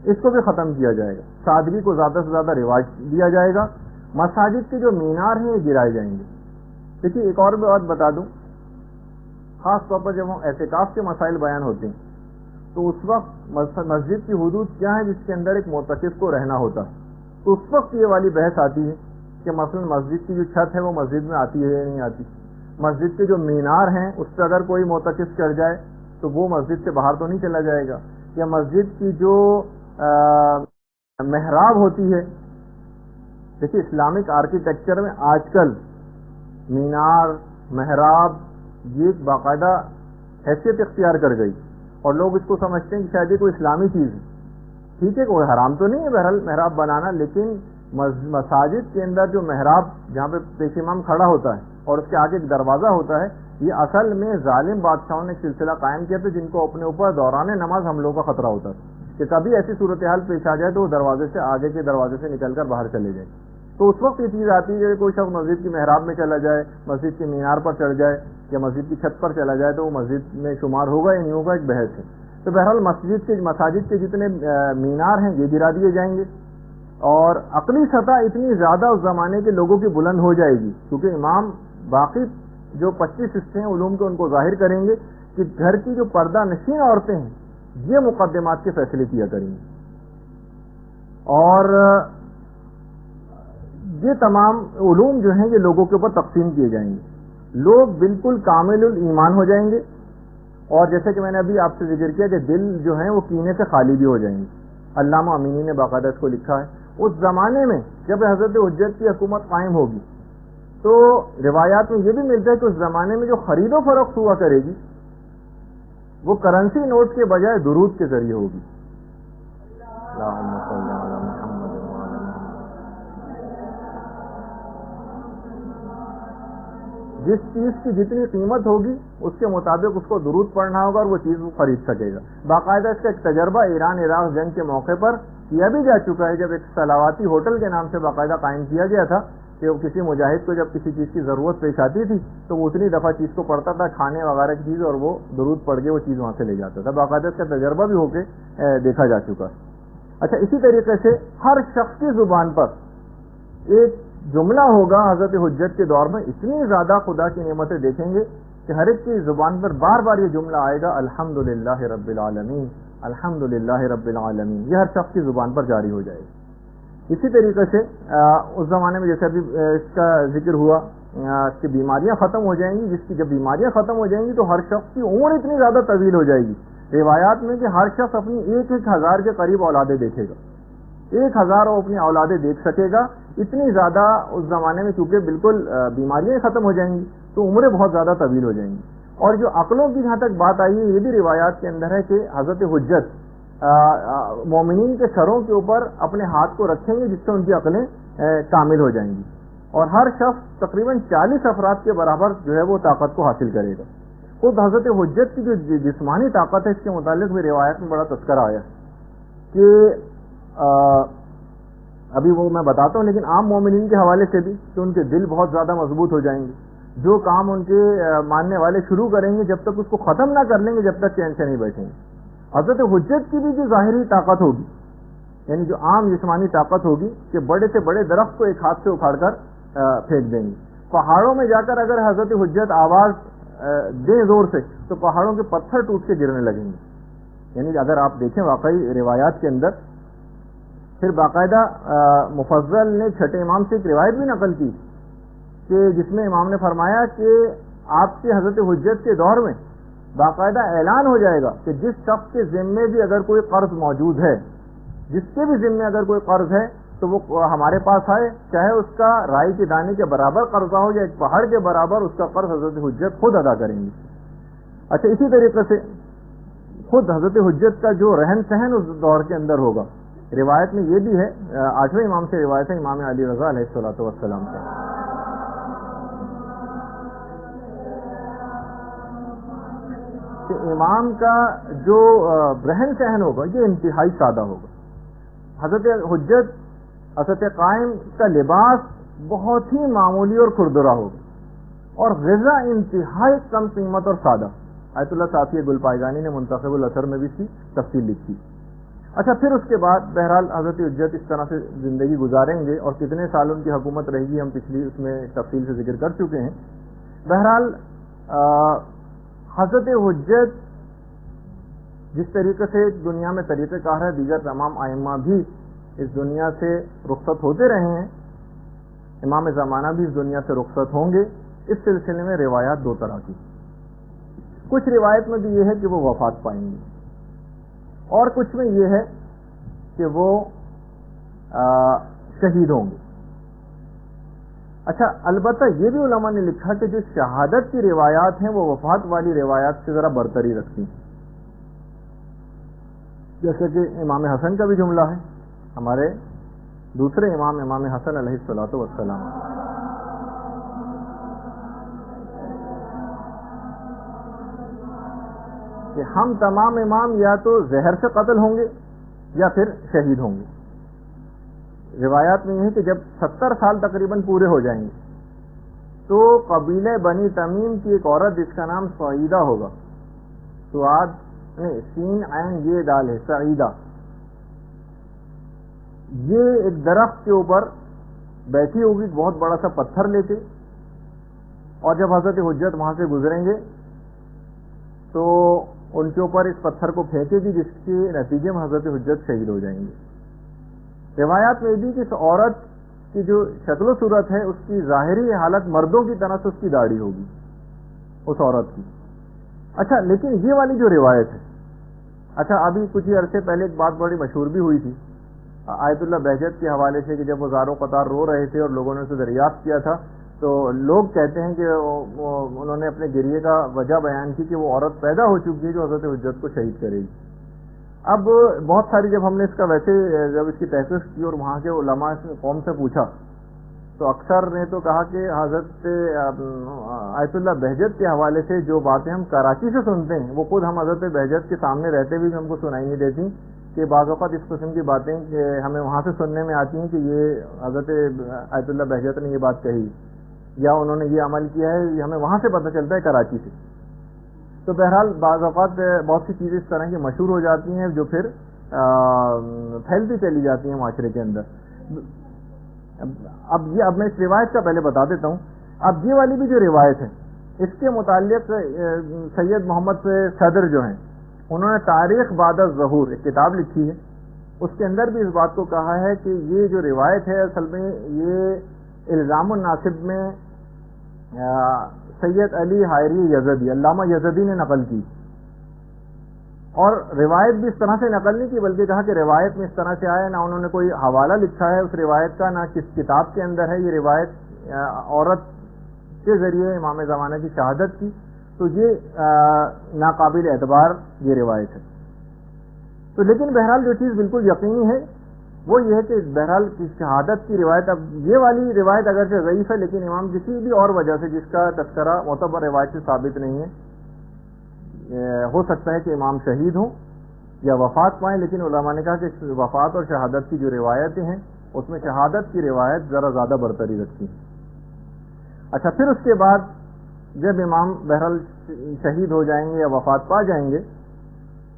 اس کو بھی ختم کیا جائے گا. سادگی کو زیادہ سے زیادہ رواج دیا جائے گا. مساجد کے جو مینار ہیں یہ گرائے جائیں گے. دیکھیے، ایک اور بات بتا دوں، خاص طور پر جب ہم اعتکاف کے مسائل بیان ہوتے ہیں تو اس وقت مسجد کی حدود کیا ہے جس کے اندر ایک معتکف کو رہنا ہوتا ہے، تو اس وقت یہ والی بحث آتی ہے کہ مثلا مسجد کی جو چھت ہے وہ مسجد میں آتی ہے یا نہیں آتی. مسجد کے جو مینار ہیں اس پہ اگر کوئی معتکف چڑھ جائے تو وہ مسجد سے باہر تو نہیں چلا جائے گا. یا مسجد کی جو محراب ہوتی ہے، دیکھیے اسلامک آرکیٹیکچر میں آج کل مینار محراب یہ ایک باقاعدہ حیثیت اختیار کر گئی اور لوگ اس کو سمجھتے ہیں کہ شاید یہ کوئی اسلامی چیز ہے. ٹھیک ہے، کوئی حرام تو نہیں ہے بہرحال محراب بنانا، لیکن مساجد کے اندر جو محراب جہاں پہ پیش امام کھڑا ہوتا ہے اور اس کے آگے ایک دروازہ ہوتا ہے، یہ اصل میں ظالم بادشاہوں نے ایک سلسلہ قائم کیا تھا جن کو اپنے اوپر دوران نماز حملوں کا خطرہ ہوتا تھا کہ کبھی ایسی صورتحال پیش آ جائے تو وہ دروازے سے آگے کے دروازے سے نکل کر باہر چلے جائیں. تو اس وقت یہ چیز آتی ہے کہ کوئی شخص مسجد کی محراب میں چلا جائے، مسجد کے مینار پر چڑھ جائے یا مسجد کی چھت پر چلا جائے تو وہ مسجد میں شمار ہوگا یا نہیں ہوگا، ایک بحث ہے. تو بہرحال مساجد کے جتنے مینار ہیں یہ گرا دیے جائیں گے. اور عقلی سطح اتنی زیادہ اس زمانے کے لوگوں کی بلند ہو جائے گی کیونکہ امام باقی جو 25 حصے ہیں علوم کے ان کو ظاہر کریں گے کہ گھر کی جو پردہ نشین عورتیں ہیں یہ مقدمات کے فیصلے کیا کریں گے، اور یہ تمام علوم جو ہیں یہ لوگوں کے اوپر تقسیم کیے جائیں گے، لوگ بالکل کامل الایمان ہو جائیں گے، اور جیسے کہ میں نے ابھی آپ سے ذکر کیا کہ دل جو ہیں وہ کینے سے خالی بھی ہو جائیں گے۔ علامہ امینی نے باقاعدہ اس کو لکھا ہے۔ اس زمانے میں جب حضرت حجت کی حکومت قائم ہوگی تو روایات میں یہ بھی ملتا ہے کہ اس زمانے میں جو خرید و فروخت ہوا کرے گی وہ کرنسی نوٹ کے بجائے درود کے ذریعے ہوگی۔ اللہم صل علی محمد وعلی محمد۔ جس چیز کی جتنی قیمت ہوگی اس کے مطابق اس کو درود پڑھنا ہوگا اور وہ چیز وہ خرید سکے گا۔ باقاعدہ اس کا ایک تجربہ ایران عراق جنگ کے موقع پر کیا بھی جا چکا ہے، جب ایک سلاواتی ہوٹل کے نام سے باقاعدہ قائم کیا گیا تھا کہ کسی مجاہد کو جب کسی چیز کی ضرورت پیش آتی تھی تو وہ اتنی دفعہ چیز کو پڑھتا تھا، کھانے وغیرہ کی چیز، اور وہ درود پڑھ کے وہ چیز وہاں سے لے جاتا تھا۔ باقاعدہ اس کا تجربہ بھی ہو کے دیکھا جا چکا ہے۔ اچھا، اسی طریقے سے ہر شخص کی زبان پر ایک جملہ ہوگا حضرت حجت کے دور میں، اتنی زیادہ خدا کی نعمتیں دیکھیں گے کہ ہر ایک کی زبان پر بار بار یہ جملہ آئے گا، الحمدللہ رب العالمین، الحمدللہ رب العالمین، یہ ہر شخص کی زبان پر جاری ہو جائے گا۔ اسی طریقے سے اس زمانے میں جیسے ابھی اس کا ذکر ہوا اس کی بیماریاں ختم ہو جائیں گی، جس کی جب بیماریاں ختم ہو جائیں گی تو ہر شخص کی عمر اتنی زیادہ طویل ہو جائے گی، روایات میں کہ ہر شخص اپنی 1,000 کے قریب اولادیں دیکھے گا، 1,000 وہ اپنی اولادیں دیکھ سکے گا۔ اتنی زیادہ اس زمانے میں چونکہ بالکل بیماریاں ختم ہو جائیں گی تو عمریں بہت زیادہ طویل ہو جائیں گی۔ اور جو عقلوں کی جہاں تک بات آئی ہے یہ بھی روایات کے اندر ہے کہ حضرت حجت مومنین کے سروں کے اوپر اپنے ہاتھ کو رکھیں گے جس سے ان کی عقلیں کامل ہو جائیں گی، اور ہر شخص تقریباً 40 افراد کے برابر جو ہے وہ طاقت کو حاصل کرے گا۔ خود حضرت حجت کی جو جسمانی طاقت ہے اس کے متعلق بھی روایت میں بڑا تذکرہ آیا کہ ابھی وہ میں بتاتا ہوں، لیکن عام مومنین کے حوالے سے بھی کہ ان کے دل بہت زیادہ مضبوط ہو جائیں گے، جو کام ان کے ماننے والے شروع کریں گے جب تک اس کو ختم نہ کر لیں گے جب تک چین سے نہیں بیٹھیں گے۔ حضرت حجت کی بھی جو ظاہری طاقت ہوگی، یعنی جو عام جسمانی طاقت ہوگی کہ بڑے سے بڑے درخت کو ایک ہاتھ سے اکھاڑ کر پھینک دیں گے۔ پہاڑوں میں جا کر اگر حضرت حجت آواز دیں زور سے تو پہاڑوں کے پتھر ٹوٹ کے گرنے لگیں گے۔ یعنی اگر آپ دیکھیں واقعی روایات کے اندر، پھر باقاعدہ مفضل نے چھٹے امام سے ایک روایت بھی نقل کی کہ جس میں امام نے فرمایا کہ آپ کے حضرت حجت کے دور میں باقاعدہ اعلان ہو جائے گا کہ جس شخص کے ذمے بھی اگر کوئی قرض موجود ہے، جس کے بھی ذمے اگر کوئی قرض ہے تو وہ ہمارے پاس آئے، چاہے اس کا رائی کے دانے کے برابر قرضہ ہو یا ایک پہاڑ کے برابر، اس کا قرض حضرت حجت خود ادا کریں گے۔ اچھا، اسی طریقے سے خود حضرت حجت کا جو رہن سہن اس دور کے اندر ہوگا، روایت میں یہ بھی ہے، 8ویں امام سے روایت ہے، امام علی رضا علیہ الصلوۃ والسلام سے، کہ امام کا جو رہن سہن ہوگا یہ انتہائی سادہ ہوگا۔ حضرت حجت حضرت قائم کا لباس بہت ہی معمولی اور کھردرا ہوگا، اور غذا انتہائی کم قیمت اور سادہ۔ آیت اللہ صافی گل پائگانی نے منتخب الاثر میں بھی اس کی تفصیل لکھی۔ اچھا، پھر اس کے بعد بہرحال حضرت حجت اس طرح سے زندگی گزاریں گے، اور کتنے سال ان کی حکومت رہے گی ہم پچھلی اس میں تفصیل سے ذکر کر چکے ہیں۔ بہرحال حضرت حجت جس طریقے سے دنیا میں طریقہ کار ہے، دیگر تمام ائمہ بھی اس دنیا سے رخصت ہوتے رہے ہیں، امام زمانہ بھی اس دنیا سے رخصت ہوں گے۔ اس سلسلے میں روایات دو طرح کی، کچھ روایت میں بھی یہ ہے کہ وہ وفات پائیں گے، اور کچھ میں یہ ہے کہ وہ شہید ہوں گے۔ اچھا، البتہ یہ بھی علماء نے لکھا کہ جو شہادت کی روایات ہیں وہ وفات والی روایات سے ذرا برتری رکھتی ہیں، جیسے کہ امام حسن کا بھی جملہ ہے، ہمارے دوسرے امام امام حسن علیہ الصلوۃ والسلام، کہ ہم تمام امام یا تو زہر سے قتل ہوں گے یا پھر شہید ہوں گے۔ روایات میں یہ ہے کہ جب 70 سال تقریباً پورے ہو جائیں گے تو قبیلہ بنی تمیم کی ایک عورت جس کا نام سعیدہ ہوگا، سعاد سین عین یہ دال ہے، سعیدہ، یہ ایک درخت کے اوپر بیٹھی ہوگی بہت بڑا سا پتھر لے کے، اور جب حضرت حجت وہاں سے گزریں گے تو ان کے اوپر اس پتھر کو پھینکے گی، جس کے نتیجے میں حضرت حجت شہید ہو جائیں گے۔ روایات میں بھی کہ اس عورت کی جو شکل و صورت ہے، اس کی ظاہری حالت مردوں کی طرح سے اس کی داڑھی ہوگی اس عورت کی۔ اچھا، لیکن یہ والی جو روایت ہے، اچھا ابھی کچھ ہی عرصے پہلے ایک بات بڑی مشہور بھی ہوئی تھی آیت اللہ بہجت کے حوالے سے، کہ جب وہ زاروں قطار رو رہے تھے اور لوگوں نے اسے دریافت کیا تھا، تو لوگ کہتے ہیں کہ انہوں نے اپنے گریے کا وجہ بیان کی کہ وہ عورت پیدا ہو چکی ہے جو حضرت حجت کو شہید کرے گی۔ اب بہت ساری جب ہم نے اس کا ویسے جب اس کی تحقیق کی اور وہاں کے علماء قوم سے پوچھا، تو اکثر نے تو کہا کہ حضرت آیت اللہ بہجت کے حوالے سے جو باتیں ہم کراچی سے سنتے ہیں، وہ خود ہم حضرت بہجت کے سامنے رہتے ہوئے ہم کو سنائی نہیں دیتی، کہ بعض اوقات اس قسم کی باتیں کہ ہمیں وہاں سے سننے میں آتی ہیں کہ یہ حضرت آیت اللہ بہجت نے یہ بات کہی یا انہوں نے یہ عمل کیا ہے، یہ ہمیں وہاں سے پتہ چلتا ہے کراچی سے۔ تو بہرحال بعض اوقات بہت سی چیزیں اس طرح کی مشہور ہو جاتی ہیں جو پھر پھیلتی چلی جاتی ہیں معاشرے کے اندر۔ اب میں اس روایت کا پہلے بتا دیتا ہوں۔ اب یہ والی بھی جو روایت ہے، اس کے متعلق سید محمد صدر جو ہیں، انہوں نے تاریخ بعد الظہور ایک کتاب لکھی ہے، اس کے اندر بھی اس بات کو کہا ہے کہ یہ جو روایت ہے اصل میں یہ الزام الناصب میں سید علی حائری یزدی، علامہ یزدی نے نقل کی، اور روایت بھی اس طرح سے نقل نہیں کی، بلکہ کہا کہ روایت میں اس طرح سے آیا، نہ انہوں نے کوئی حوالہ لکھا ہے اس روایت کا، نہ کس کتاب کے اندر ہے یہ روایت عورت کے ذریعے امام زمانہ کی شہادت کی، تو یہ ناقابل اعتبار یہ روایت ہے۔ تو لیکن بہرحال جو چیز بالکل یقینی ہے وہ یہ ہے کہ بہرحال کی شہادت کی روایت، اب یہ والی روایت اگرچہ ضعیف ہے، لیکن امام کسی بھی اور وجہ سے جس کا تذکرہ معتبر روایت سے ثابت نہیں ہے، ہو سکتا ہے کہ امام شہید ہوں یا وفات پائیں، لیکن علماء نے کہا کہ وفات اور شہادت کی جو روایتیں ہیں اس میں شہادت کی روایت ذرا زیادہ برتری رکھتی ہے۔ اچھا، پھر اس کے بعد جب امام بہرحال شہید ہو جائیں گے یا وفات پا جائیں گے،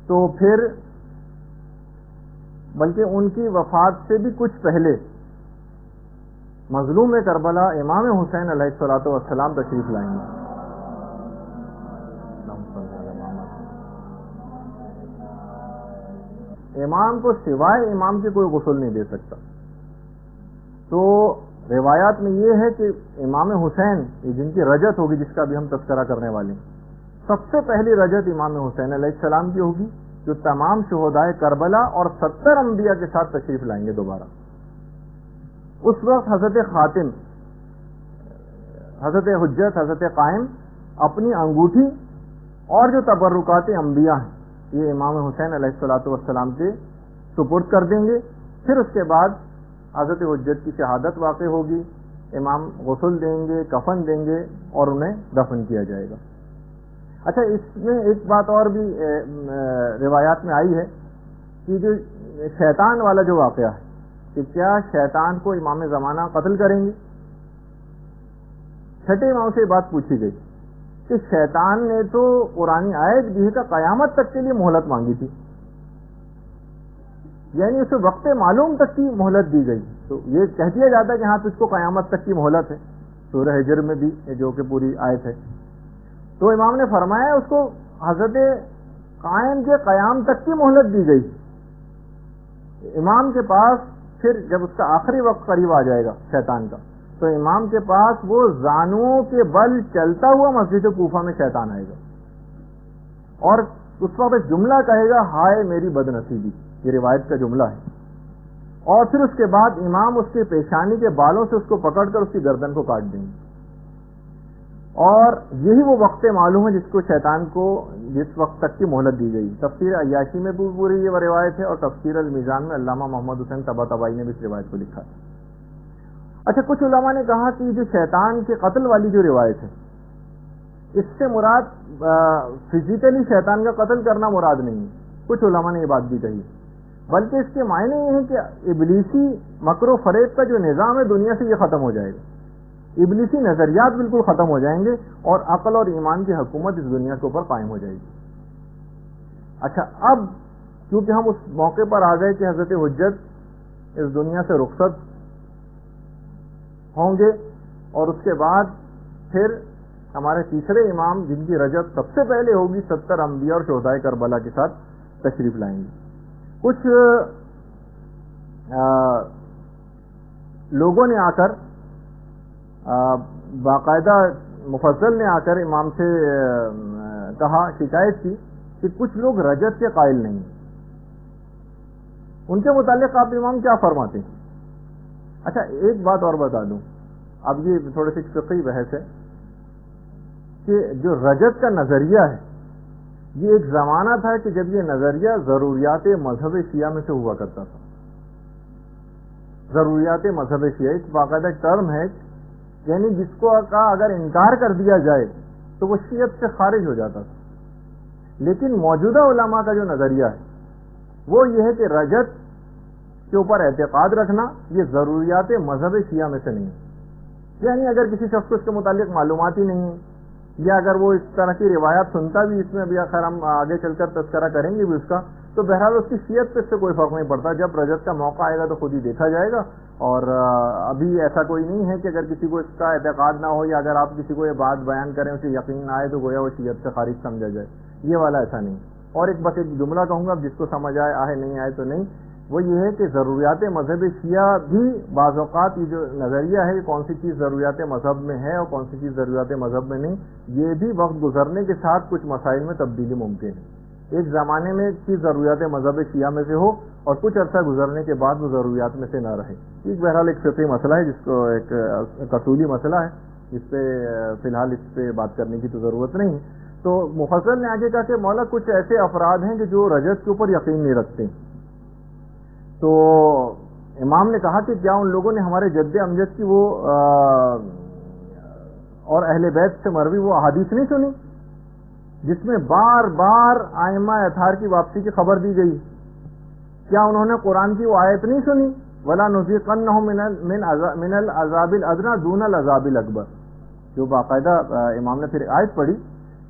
تو پھر بلکہ ان کی وفات سے بھی کچھ پہلے مظلوم کربلا امام حسین علیہ الصلوۃ والسلام تشریف لائیں گے۔ امام کو سوائے امام کے کوئی غسل نہیں دے سکتا۔ تو روایات میں یہ ہے کہ امام حسین جن کی رجت ہوگی، جس کا بھی ہم تذکرہ کرنے والے ہیں، سب سے پہلی رجت امام حسین علیہ السلام کی ہوگی، جو تمام شہدائے کربلا اور 70 انبیاء کے ساتھ تشریف لائیں گے دوبارہ۔ اس وقت حضرت خاتم، حضرت حجت، حضرت قائم اپنی انگوٹھی اور جو تبرکات انبیاء ہیں یہ امام حسین علیہ الصلوۃ والسلام کے سپرد کر دیں گے۔ پھر اس کے بعد حضرت حجت کی شہادت واقع ہوگی، امام غسل دیں گے، کفن دیں گے اور انہیں دفن کیا جائے گا۔ اچھا، اس میں ایک بات اور بھی روایات میں آئی ہے کہ جو شیطان والا جو واقعہ ہے، کہ کیا شیطان کو امام زمانہ قتل کریں گے؟ چھٹے امام سے یہ بات پوچھی گئی کہ شیطان نے تو قرآن آیت دی ہے کہ قیامت تک کے لیے مہلت مانگی تھی، یعنی اسے وقت معلوم تک کی مہلت دی گئی، تو یہ کہہ دیا جاتا ہے کہ ہاں تجھ کو قیامت تک کی مہلت ہے، سورہ ہجر میں بھی جو کہ پوری آیت ہے۔ تو امام نے فرمایا اس کو حضرت قائم کے قیام تک کی مہلت دی گئی۔ امام کے پاس پھر جب اس کا آخری وقت قریب آ جائے گا شیطان کا، تو امام کے پاس وہ زانوں کے بل چلتا ہوا مسجد کوفہ میں شیطان آئے گا، اور اس وقت جملہ کہے گا، ہائے میری بد نصیبی، یہ روایت کا جملہ ہے، اور پھر اس کے بعد امام اس کے پیشانی کے بالوں سے اس کو پکڑ کر اس کی گردن کو کاٹ دیں گے۔ اور یہی وہ وقت معلوم ہے جس کو شیطان کو جس وقت تک کی مہلت دی گئی۔ تفسیر عیاشی میں پوری یہ روایت ہے، اور تفسیر المیزان میں علامہ محمد حسین طباطبائی نے بھی اس روایت کو لکھا ہے۔ اچھا، کچھ علماء نے کہا کہ جو شیطان کے قتل والی جو روایت ہے، اس سے مراد فزیکلی شیطان کا قتل کرنا مراد نہیں ہے، کچھ علماء نے یہ بات بھی کہی، بلکہ اس کے معنی یہ ہے کہ ابلیسی مکر و فریب کا جو نظام ہے دنیا سے یہ ختم ہو جائے گا، ابلیسی نظریات بالکل ختم ہو جائیں گے، اور عقل اور ایمان کی حکومت اس دنیا کے اوپر قائم ہو جائے گی۔ اچھا، اب کیونکہ ہم اس موقع پر آ گئے کہ حضرت حجت اس دنیا سے رخصت ہوں گے، اور اس کے بعد پھر ہمارے تیسرے امام جن کی رجب سب سے پہلے ہوگی 70 انبیاء اور شہدائے کربلا کے ساتھ تشریف لائیں گے. کچھ لوگوں نے آ کر باقاعدہ مفضل نے آ کر امام سے کہا، شکایت کی کہ کچھ لوگ رجب کے قائل نہیں ہیں. ان کے متعلق آپ امام کیا فرماتے ہیں؟ اچھا ایک بات اور بتا دوں، اب یہ تھوڑی سی فقہی بحث ہے کہ جو رجب کا نظریہ ہے یہ ایک زمانہ تھا کہ جب یہ نظریہ ضروریات مذہب شیعہ میں سے ہوا کرتا تھا. ضروریات مذہب شیعہ ایک باقاعدہ ٹرم ہے، یعنی جس کو کا اگر انکار کر دیا جائے تو وہ شیعت سے خارج ہو جاتا تھا. لیکن موجودہ علماء کا جو نظریہ ہے وہ یہ ہے کہ رجب کے اوپر اعتقاد رکھنا یہ ضروریات مذہب شیعہ میں سے نہیں ہے. یعنی اگر کسی شخص کو اس کے متعلق معلومات ہی نہیں ہے، یا اگر وہ اس طرح کی روایات سنتا بھی، اس میں بھی خیر ہم آگے چل کر تذکرہ کریں گے بھی اس کا، تو بہرحال اس کی شیعت پہ اس سے کوئی فرق نہیں پڑتا. جب رجب کا موقع آئے گا تو خود ہی دیکھا جائے گا. اور ابھی ایسا کوئی نہیں ہے کہ اگر کسی کو اس کا اعتقاد نہ ہو یا اگر آپ کسی کو یہ بات بیان کریں اسے یقین نہ آئے تو گویا وہ شیعت سے خارج سمجھا جائے. یہ والا ایسا نہیں. اور بس ایک جملہ کہوں گا، جس کو سمجھ آئے نہیں آئے تو نہیں، وہ یہ ہے کہ ضروریات مذہب شیعہ بھی بعض اوقات یہ جو نظریہ ہے کہ کون سی چیز ضروریات مذہب میں ہے اور کون سی چیز ضروریات مذہب میں نہیں، یہ بھی وقت گزرنے کے ساتھ کچھ مسائل میں تبدیلی ممکن ہے. ایک زمانے میں چیز ضروریات مذہب شیعہ میں سے ہو اور کچھ عرصہ گزرنے کے بعد وہ ضروریات میں سے نہ رہے. ایک بہرحال ایک فقہی مسئلہ ہے، جس کو ایک اصولی مسئلہ ہے، جس پہ فی الحال اس پہ بات کرنے کی تو ضرورت نہیں ہے. تو مفصل نے آگے کہا کہ مولا کچھ ایسے افراد ہیں کہ جو رجب کے اوپر یقین نہیں رکھتے. تو امام نے کہا کہ کیا ان لوگوں نے ہمارے جد امجد کی وہ اور اہل بیت سے مروی وہ احادیث نہیں سنی جس میں بار بار ائمہ اطہار کی واپسی کی خبر دی گئی؟ کیا انہوں نے قرآن کی وہ آیت نہیں سنی، وَلَا نُذِيقَنَّهُم مِّنَ الْعَذَابِ الْأَدْنَىٰ دُونَ الْعَذَابِ الْأَكْبَرِ، جو باقاعدہ امام نے پھر آیت پڑھی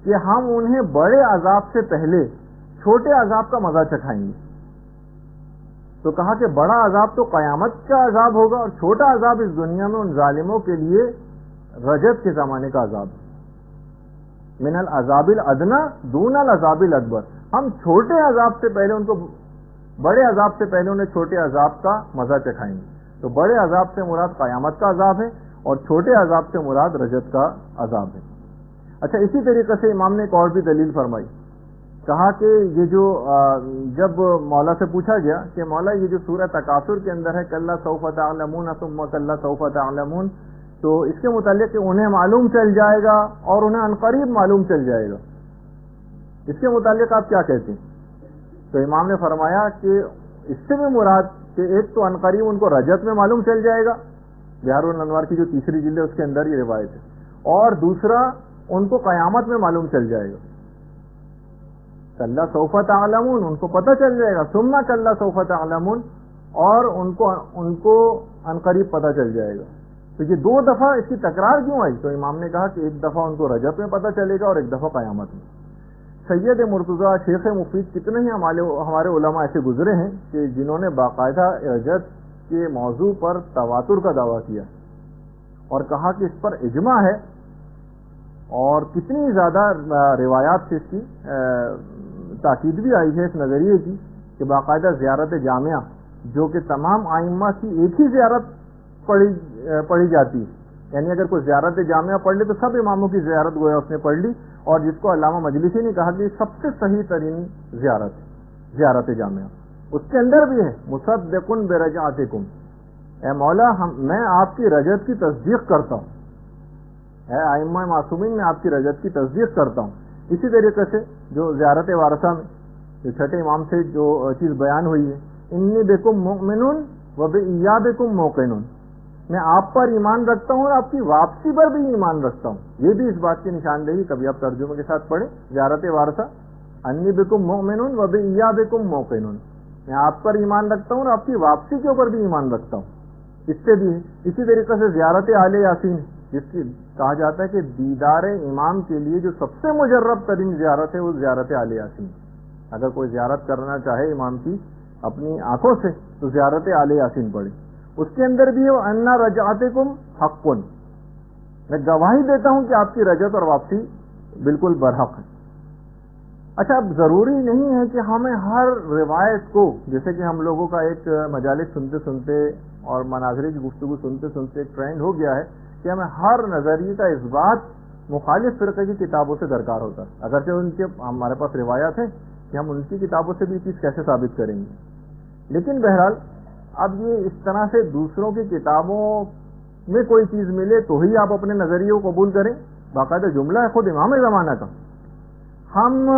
کہ ہم انہیں بڑے عذاب سے پہلے چھوٹے عذاب کا مزہ چکھائیں گے. تو کہا کہ بڑا عذاب تو قیامت کا عذاب ہوگا اور چھوٹا عذاب اس دنیا میں ان ظالموں کے لیے رجب کے زمانے کا عذاب. من العذاب الادنی دون العذاب الاکبر، ہم چھوٹے عذاب سے پہلے ان کو بڑے عذاب سے پہلے انہیں چھوٹے عذاب کا مزہ چکھائیں گے. تو بڑے عذاب سے مراد قیامت کا عذاب ہے اور چھوٹے عذاب سے مراد رجب کا عذاب ہے. اچھا اسی طریقے سے امام نے ایک اور بھی دلیل فرمائی. کہا کہ یہ جو جب مولا سے پوچھا گیا کہ مولا یہ جو سورہ تکاثر کے اندر ہے کلا سوف تعلمون ثم کلا سوف تعلمون، تو اس کے متعلق کہ انہیں معلوم چل جائے گا اور انہیں عنقریب معلوم چل جائے گا، اس کے متعلق آپ کیا کہتے ہیں؟ تو امام نے فرمایا کہ اس سے بھی مراد کہ ایک تو عنقریب ان کو رجب میں معلوم چل جائے گا، بہار الانوار کی جو تیسری جلد ہے اس کے اندر یہ روایت ہے، اور دوسرا ان کو قیامت میں معلوم چل جائے گا. کلا سوف تعلمون ان کو پتہ چل جائے گا، ثم کلا سوف تعلمون اور ان کو عنقریب پتہ چل جائے گا. تو یہ دو دفعہ اس کی تکرار کیوں آئی؟ تو امام نے کہا کہ ایک دفعہ ان کو رجب میں پتہ چلے گا اور ایک دفعہ قیامت میں. سید مرتضیٰ شیخ مفید کتنے ہی ہمارے علماء ایسے گزرے ہیں کہ جنہوں نے باقاعدہ رجب کے موضوع پر تواتر کا دعویٰ کیا اور کہا کہ اس پر اجماع ہے، اور کتنی زیادہ روایات سے اس کی تاکید بھی آئی ہے اس نظریے کی کہ باقاعدہ زیارت جامعہ جو کہ تمام ائمہ کی ایک ہی زیارت پڑھی جاتی ہے، یعنی اگر کوئی زیارت جامعہ پڑھ لے تو سب اماموں کی زیارت گویا اس نے پڑھ لی، اور جس کو علامہ مجلسی نے کہا کہ یہ سب سے صحیح ترین زیارت ہے زیارت جامعہ. اس کے اندر بھی ہے مصدق برجعتکم، اے مولا میں آپ کی رجعت کی تصدیق کرتا ہوں، اے ائمہ معصومین میں آپ کی رجعت کی تصدیق کرتا ہوں. اسی طریقے سے جو زیارت وارثہ میں جو چھٹے امام سے جو چیز بیان ہوئی ہے، انی بکم مؤمن و بایابکم موقن، میں آپ پر ایمان رکھتا ہوں اور آپ کی واپسی پر بھی ایمان رکھتا ہوں. یہ بھی اس بات کی نشاندہی کبھی آپ ترجمے کے ساتھ پڑھیں زیارت وارثہ، انی بکم مؤمن و بایابکم موقن، میں آپ پر ایمان رکھتا ہوں اور آپ کی واپسی کے اوپر بھی ایمان رکھتا ہوں. اس سے بھی اسی طریقے سے زیارت آل یاسین، جس کی کہا جاتا ہے کہ دیدار امام کے لیے جو سب سے مجرب ترین زیارت ہے وہ زیارت آل یاسین. اگر کوئی زیارت کرنا چاہے امام کی اپنی آنکھوں سے تو زیارت آل یاسین پڑھے. اس کے اندر بھی ہے انا رجعتکم حق، میں گواہی دیتا ہوں کہ آپ کی رجعت اور واپسی بالکل برحق ہے۔ اچھا، اب ضروری نہیں ہے کہ ہمیں ہر روایت کو، جیسے کہ ہم لوگوں کا ایک مجالس سنتے سنتے اور مناظرے کی گفتگو سنتے سنتے ایک ٹرینڈ ہو گیا ہے کہ ہمیں ہر نظریے کا اس بات مخالف فرقے کی کتابوں سے درکار ہوتا ہے، اگرچہ ان کے ہمارے پاس روایات ہیں کہ ہم ان کی کتابوں سے بھی چیز کیسے ثابت کریں گے، لیکن بہرحال اب یہ اس طرح سے دوسروں کی کتابوں میں کوئی چیز ملے تو ہی آپ اپنے نظریے کو قبول کریں، باقاعدہ جملہ ہے خود امام زمانہ کا۔ ہم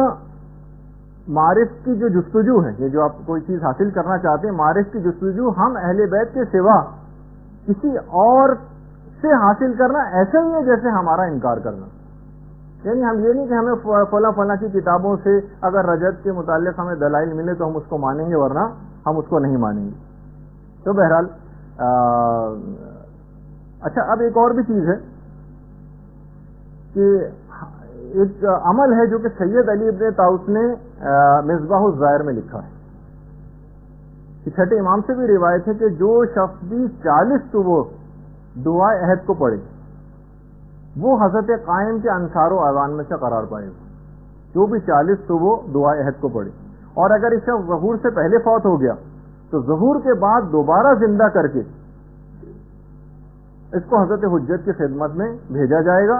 معرف کی جو جستجو ہے، یہ جو آپ کوئی چیز حاصل کرنا چاہتے ہیں، معرف کی جستجو ہم اہل بیت کے سوا کسی اور سے حاصل کرنا ایسا ہی ہے جیسے ہمارا انکار کرنا۔ یعنی ہم یہ نہیں کہ ہمیں فلاں فلاں کی کتابوں سے اگر رجعت کے متعلق ہمیں دلائل ملے تو ہم اس کو مانیں گے، ورنہ ہم اس کو نہیں مانیں گے۔ تو بہرحال اچھا، اب ایک اور بھی چیز ہے کہ ایک عمل ہے جو کہ سید علی ابن طاؤس نے مصباح الزائر میں لکھا ہے کہ چھٹے امام سے بھی روایت ہے کہ جو شخص بھی 40 صبح دعائے عہد کو پڑھے وہ حضرت قائم کے انصار و اعوان میں سے قرار پائے گا۔ جو بھی 40 صبح دعائے عہد کو پڑھے، اور اگر اس شخص ظہور سے پہلے فوت ہو گیا تو ظہور کے بعد دوبارہ زندہ کر کے اس کو حضرت حجت کی خدمت میں بھیجا جائے گا،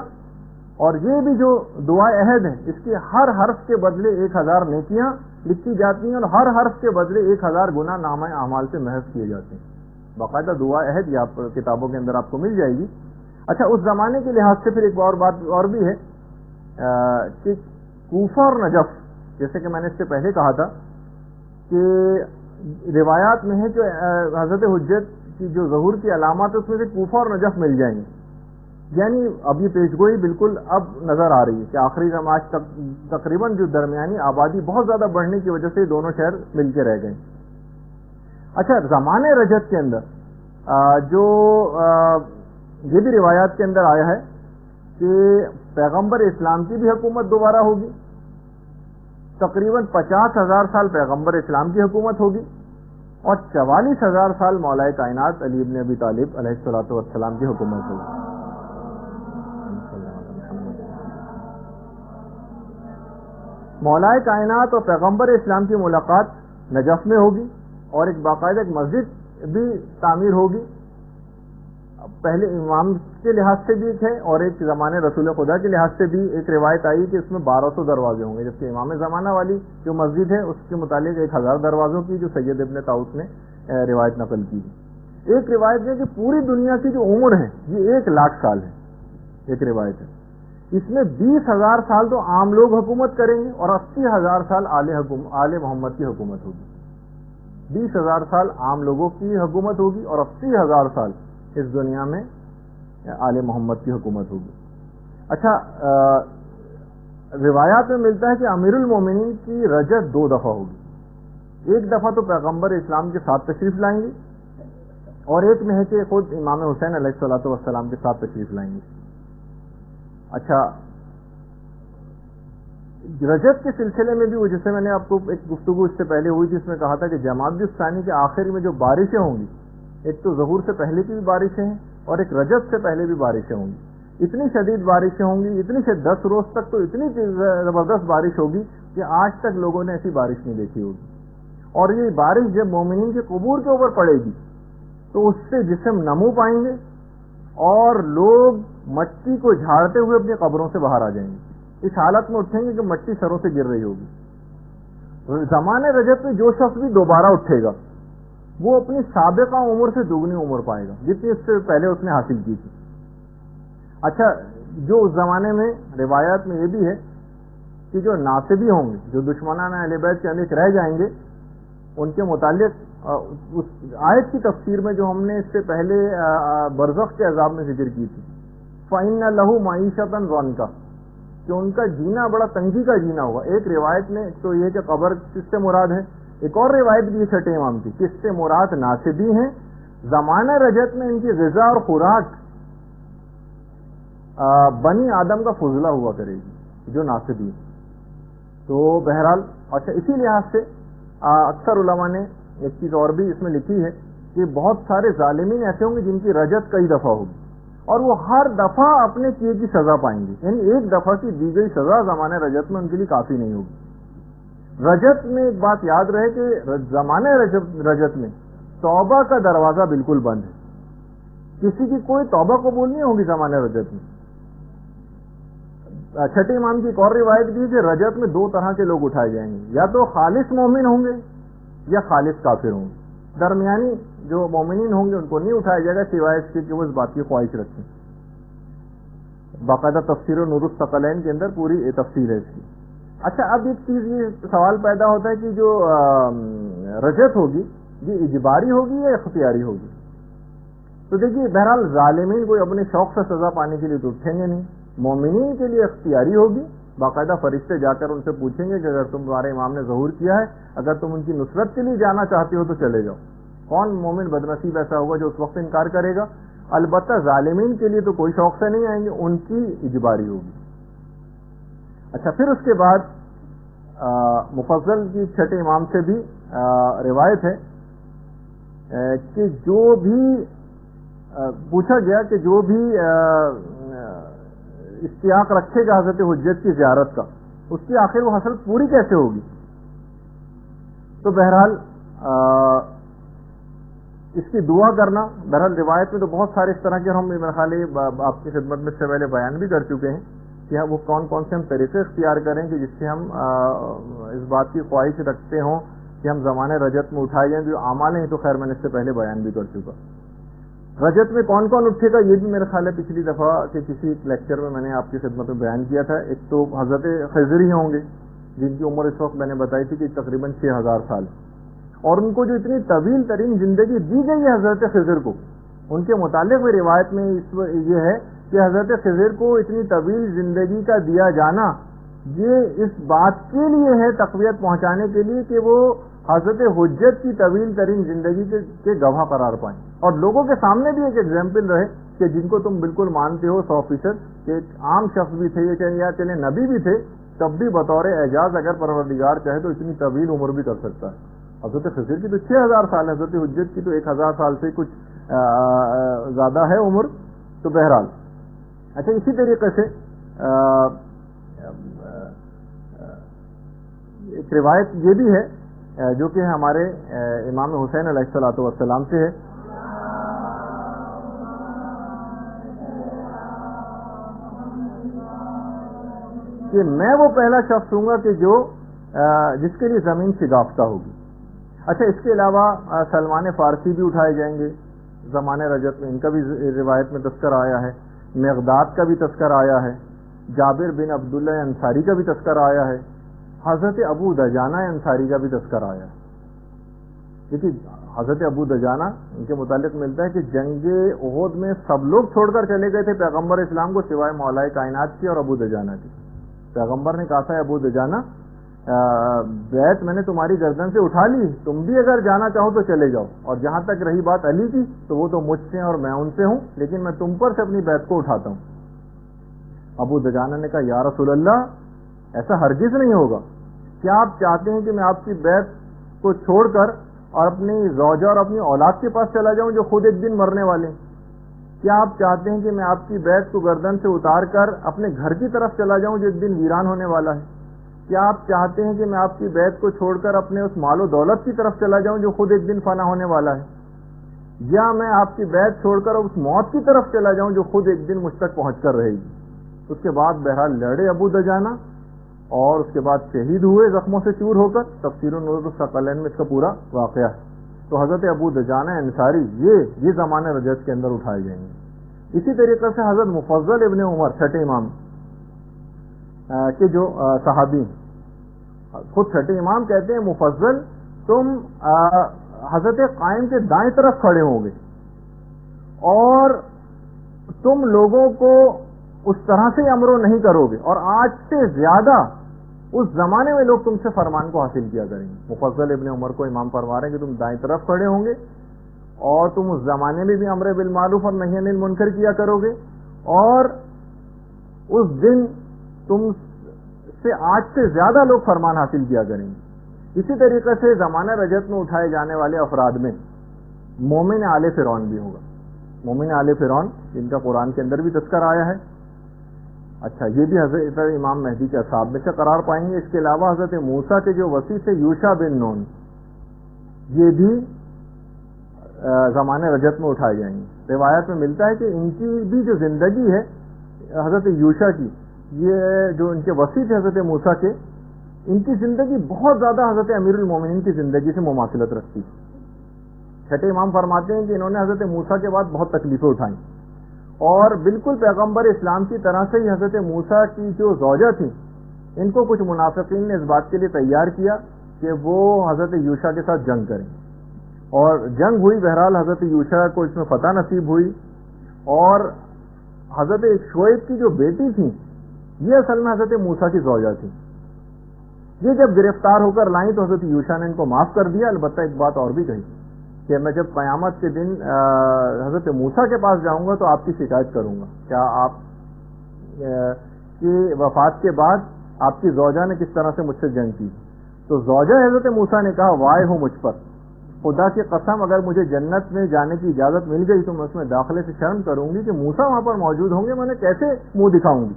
اور یہ بھی جو دعائے عہد ہے اس کے ہر حرف کے بدلے 1000 نیکیاں لکھی جاتی ہیں، اور ہر حرف کے بدلے 1000 گناہ نامہ اعمال سے محض کیے جاتے ہیں۔ باقاعدہ دعا عہد یہ آپ کتابوں کے اندر آپ کو مل جائے گی۔ اچھا، اس زمانے کے لحاظ سے پھر ایک اور بات اور بھی ہے کہ کوفہ اور نجف، جیسے کہ میں نے اس سے پہلے کہا تھا کہ روایات میں ہے کہ حضرت حجت کی جو ظہور کی علامات اس میں سے کوفہ اور نجف مل جائیں گے، یعنی اب یہ پیشگوئی بالکل اب نظر آ رہی ہے کہ آخری زمانے تک تقریباً جو درمیانی آبادی بہت زیادہ بڑھنے کی وجہ سے دونوں شہر مل کے رہ گئے۔ اچھا، زمانے رجعت کے اندر جو یہ بھی روایات کے اندر آیا ہے کہ پیغمبر اسلام کی بھی حکومت دوبارہ ہوگی، تقریباً 50,000 سال پیغمبر اسلام کی حکومت ہوگی، اور 44,000 سال مولا کائنات علی ابن ابی طالب علیہ الصلوۃ والسلام کی حکومت ہوگی۔ مولا کائنات اور پیغمبر اسلام کی ملاقات نجف میں ہوگی، اور ایک باقاعدہ ایک مسجد بھی تعمیر ہوگی، پہلے امام کے لحاظ سے بھی ایک ہے، اور ایک زمانے رسول خدا کے لحاظ سے بھی ایک روایت آئی کہ اس میں 1200 دروازے ہوں گے، جبکہ امام زمانہ والی جو مسجد ہے اس کے متعلق 1000 دروازوں کی جو سید ابن طاؤس نے روایت نقل کی ہے۔ ایک روایت ہے کہ پوری دنیا کی جو عمر ہے یہ 1 لاکھ سال ہے، ایک روایت ہے، اس میں 20,000 سال تو عام لوگ حکومت کریں گے، اور 80,000 سال آل محمد کی حکومت ہوگی۔ 20,000 سال عام لوگوں کی حکومت ہوگی، اور 80,000 سال اس دنیا میں آل محمد کی حکومت ہوگی۔ اچھا، روایات میں ملتا ہے کہ امیر المومنین کی رجعت 2 دفعہ ہوگی، ایک دفعہ تو پیغمبر اسلام کے ساتھ تشریف لائیں گے، اور ایک میں ہے کہ خود امام حسین علیہ الصلوۃ والسلام کے ساتھ تشریف لائیں گے۔ اچھا، رجب کے سلسلے میں بھی وہ، جیسے میں نے آپ کو ایک گفتگو اس سے پہلے ہوئی تھی، اس میں کہا تھا کہ جمادی الثانی کے آخر میں جو بارشیں ہوں گی، ایک تو ظہور سے پہلے کی بھی بارشیں ہیں، اور ایک رجب سے پہلے بھی بارشیں ہوں گی۔ اتنی شدید بارشیں ہوں گی، اتنی 10 روز تک تو اتنی زبردست بارش ہوگی کہ آج تک لوگوں نے ایسی بارش نہیں دیکھی ہوگی، اور یہ بارش جب مومنین کے قبور کے اوپر پڑے گی تو اس سے جسم نمو پائیں گے، اور لوگ مٹی کو جھاڑتے ہوئے اپنی قبروں سے باہر آ جائیں گے، اس حالت میں اٹھیں گے کہ مٹی سروں سے گر رہی ہوگی۔ زمانے رجب میں جو شخص بھی دوبارہ اٹھے گا وہ اپنی سابقہ عمر سے دگنی عمر پائے گا جتنی اس سے پہلے اس نے حاصل کی تھی۔ اچھا، جو اس زمانے میں روایات میں یہ بھی ہے کہ جو ناصبی ہوں گے، جو دشمنان اہل بیت کے اندر رہ جائیں گے، ان کے متعلق اس آیت کی تفسیر میں جو ہم نے اس سے پہلے برزخ کے عذاب میں ذکر کی تھی، فَإِنَّ لَهُ مَعِيشَةً ضَنْكَ، کہ ان کا جینا بڑا تنگی کا جینا ہوگا۔ ایک روایت میں تو یہ کہ قبر کس سے مراد ہے، ایک اور روایت بھی چھٹے امام کی، کس سے مراد ناصبی ہیں، زمانہ رجعت میں ان کی غذا اور خوراک بنی آدم کا فضلہ ہوا کرے گی، جو ناصبی ہے۔ تو بہرحال اچھا، اسی لحاظ سے اکثر علماء نے ایک چیز اور بھی اس میں لکھی ہے کہ بہت سارے ظالمین ایسے ہوں گے جن کی رجعت کئی دفعہ ہوگی، اور وہ ہر دفعہ اپنے کیے کی سزا پائیں گے. یعنی ایک دفعہ کی دی گئی سزا زمانے رجت میں ان کے لیے کافی نہیں ہوگی. رجت میں ایک بات یاد رہے کہ زمانے رجت میں توبہ کا دروازہ بالکل بند ہے. کسی کی کوئی توبہ قبول نہیں ہوگی زمانے رجت میں. چھٹے امام کی ایک اور روایت بھی کہ رجت میں دو طرح کے لوگ اٹھائے جائیں گے, یا تو خالص مومن ہوں گے یا خالص کافر ہوں گے. درمیانی جو مومنین ہوں گے ان کو نہیں اٹھایا جائے گا سوائے اس کے کہ وہ اس بات کی خواہش رکھیں. باقاعدہ تفسیر نور الثقلین کے اندر پوری تفصیل ہے اس کی. اچھا, اب ایک چیز یہ سوال پیدا ہوتا ہے کہ جو رجت ہوگی یہ اجباری ہوگی یا اختیاری ہوگی. تو دیکھیے بہرحال ظالمین کوئی اپنے شوق سے سزا پانے کے لیے تو اٹھیں گے نہیں. مومنین کے لیے اختیاری ہوگی. باقاعدہ فرشتے جا کر ان سے پوچھیں گے کہ اگر تمہارے امام نے ظہور کیا ہے, اگر تم ان کی نصرت کے لیے جانا چاہتے ہو تو چلے جاؤ. کون مومن بدنصیب ایسا ہوگا جو اس وقت انکار کرے گا؟ البتہ ظالمین کے لیے تو کوئی شوق سے نہیں آئیں گے, ان کی اجباری ہوگی. اچھا, پھر اس کے بعد مفضل کی چھٹے امام سے بھی روایت ہے کہ جو بھی پوچھا گیا کہ جو بھی اشتیاق رکھے گا حضرت حجت کی زیارت کا, اس کی آخر وہ حسرت پوری کیسے ہوگی؟ تو بہرحال اس کی دعا کرنا, بہرحال روایت میں تو بہت سارے اس طرح کے, ہم میرے خیال آپ کی خدمت میں سے پہلے بیان بھی کر چکے ہیں کہ وہ کون کون سے ہم طریقے اختیار کریں کہ جس سے ہم اس بات کی خواہش رکھتے ہوں کہ ہم زمانے رجت میں اٹھائے جائیں. جو اعمال ہیں تو خیر میں نے اس سے پہلے بیان بھی کر چکا. رجت میں کون کون اٹھے گا یہ بھی میرے خیال ہے پچھلی دفعہ کے کسی لیکچر میں میں نے آپ کی خدمت میں بیان کیا تھا. ایک تو حضرت خضر ہی ہوں گے جن کی عمر اس وقت میں نے بتائی تھی کہ تقریباً 6000 سال, اور ان کو جو اتنی طویل ترین زندگی دی گئی ہے حضرت خضر کو, ان کے متعلق بھی روایت میں یہ ہے کہ حضرت خضر کو اتنی طویل زندگی کا دیا جانا یہ اس بات کے لیے ہے, تقویت پہنچانے کے لیے کہ وہ حضرت حجت کی طویل ترین زندگی کے گواہ قرار پائیں, اور لوگوں کے سامنے بھی ایک ایگزامپل رہے کہ جن کو تم بالکل مانتے ہو 100% کہ ایک عام شخص بھی تھے یا چلے نبی بھی تھے, تب بھی بطور اعجاز اگر پروردگار چاہے تو اتنی طویل عمر بھی کر سکتا ہے. حضرت خضر کی تو 6000 سال ہے, حضرت حجت کی تو 1000 سال سے کچھ زیادہ ہے عمر. تو بہرحال اچھا, اسی طریقے سے ایک روایت یہ بھی ہے جو کہ ہمارے امام حسین علیہ الصلوۃ والسلام سے ہے کہ میں وہ پہلا شخص ہوں گا کہ جو جس کے لیے زمین شگافتہ ہوگی. اچھا, اس کے علاوہ سلمان فارسی بھی اٹھائے جائیں گے زمانے رجت میں, ان کا بھی روایت میں تذکر آیا ہے. مقداد کا بھی تذکر آیا ہے, جابر بن عبداللہ انصاری کا بھی تذکر آیا ہے, حضرت ابو دجانہ انصاری کا بھی تذکر آیا ہے. دیکھیے حضرت ابو دجانہ ان کے متعلق ملتا ہے کہ جنگ احد میں سب لوگ چھوڑ کر چلے گئے تھے پیغمبر اسلام کو سوائے مولا کائنات کی اور ابو دجانہ کی. پیغمبر نے کہا تھا ابو دجانہ بیعت میں نے تمہاری گردن سے اٹھا لی, تم بھی اگر جانا چاہو تو چلے جاؤ, اور جہاں تک رہی بات علی کی تو وہ تو مجھ سے اور میں ان سے ہوں, لیکن میں تم پر سے اپنی بیعت کو اٹھاتا ہوں. ابو دجانہ نے کہا یا رسول اللہ ایسا ہرگز نہیں ہوگا, کیا آپ چاہتے ہیں کہ میں آپ کی بیعت کو چھوڑ کر اور اپنی زوجہ اور اپنی اولاد کے پاس چلا جاؤں جو خود ایک دن مرنے والے ہیں؟ کیا آپ چاہتے ہیں کہ میں آپ کی بیعت کو گردن سے اتار کر اپنے گھر کی طرف چلا جاؤں جو ایک دن ویران ہونے والا ہے؟ کیا آپ چاہتے ہیں کہ میں آپ کی بیعت کو چھوڑ کر اپنے اس مال و دولت کی طرف چلا جاؤں جو خود ایک دن فنا ہونے والا ہے؟ یا میں آپ کی بیعت چھوڑ کر اس موت کی طرف چلا جاؤں جو خود ایک دن مجھ تک پہنچ کر رہے گی؟ اس کے بعد بہرحال لڑے ابو دجانہ, اور اس کے بعد شہید ہوئے زخموں سے چور ہو کر. تفسیر نور الثقلین میں اس کا پورا واقعہ ہے. تو حضرت ابو دجانہ انصاری یہ زمانے رجت کے اندر اٹھائے جائیں گے. اسی طریقے سے حضرت مفضل ابن عمر چھٹے امام کے جو صحابی, خود چھٹے امام کہتے ہیں مفضل تم حضرت قائم کے دائیں طرف کھڑے ہوں گے اور تم لوگوں کو اس طرح سے امرو نہیں کرو گے, اور آج سے زیادہ اس زمانے میں لوگ تم سے فرمان کو حاصل کیا کریں گے. مفضل ابن عمر کو امام فرما رہے ہیں کہ تم دائیں طرف کھڑے ہوں گے اور تم اس زمانے میں بھی امر بالمعروف اور نہی عن المنکر کیا کرو گے, اور اس دن تم سے آج سے زیادہ لوگ فرمان حاصل کیا کریں گے. اسی طریقے سے زمانہ رجت میں اٹھائے جانے والے افراد میں مومن آل فرعون بھی ہوگا. مومن آل فرعون جن کا قرآن کے اندر بھی تذکر آیا ہے. اچھا یہ بھی حضرت امام مہدی کے اصحاب میں سے قرار پائیں گے. اس کے علاوہ حضرت موسیٰ کے جو وصی تھے یوشع بن نون, یہ بھی زمانے رجت میں اٹھائے جائیں گے. روایت میں ملتا ہے کہ ان کی بھی جو زندگی ہے حضرت یوشع کی, یہ جو ان کے وصی تھے حضرت موسیٰ کے, ان کی زندگی بہت زیادہ حضرت امیر المومنین کی زندگی سے مماثلت رکھتی. چھٹے امام فرماتے ہیں کہ انہوں نے حضرت موسیٰ کے بعد بہت تکلیفیں اٹھائیں, اور بالکل پیغمبر اسلام کی طرح سے ہی حضرت موسیٰ کی جو زوجہ تھیں, ان کو کچھ منافقین نے اس بات کے لیے تیار کیا کہ وہ حضرت یوشع کے ساتھ جنگ کریں, اور جنگ ہوئی. بہرحال حضرت یوشع کو اس میں فتح نصیب ہوئی, اور حضرت شعیب کی جو بیٹی تھیں یہ اصل میں حضرت موسیٰ کی زوجہ تھیں. یہ جب گرفتار ہو کر لائیں تو حضرت یوشع نے ان کو معاف کر دیا. البتہ ایک بات اور بھی کہی کہ میں جب قیامت کے دن حضرت موسیٰ کے پاس جاؤں گا تو آپ کی شکایت کروں گا, کیا آپ کی وفات کے بعد آپ کی زوجہ نے کس طرح سے مجھ سے جنگ کی. تو زوجہ حضرت موسیٰ نے کہا وائے ہو مجھ پر, خدا کی قسم اگر مجھے جنت میں جانے کی اجازت مل گئی تو میں اس میں داخلے سے شرم کروں گی کہ موسیٰ وہاں پر موجود ہوں گے, میں نے کیسے منہ دکھاؤں گی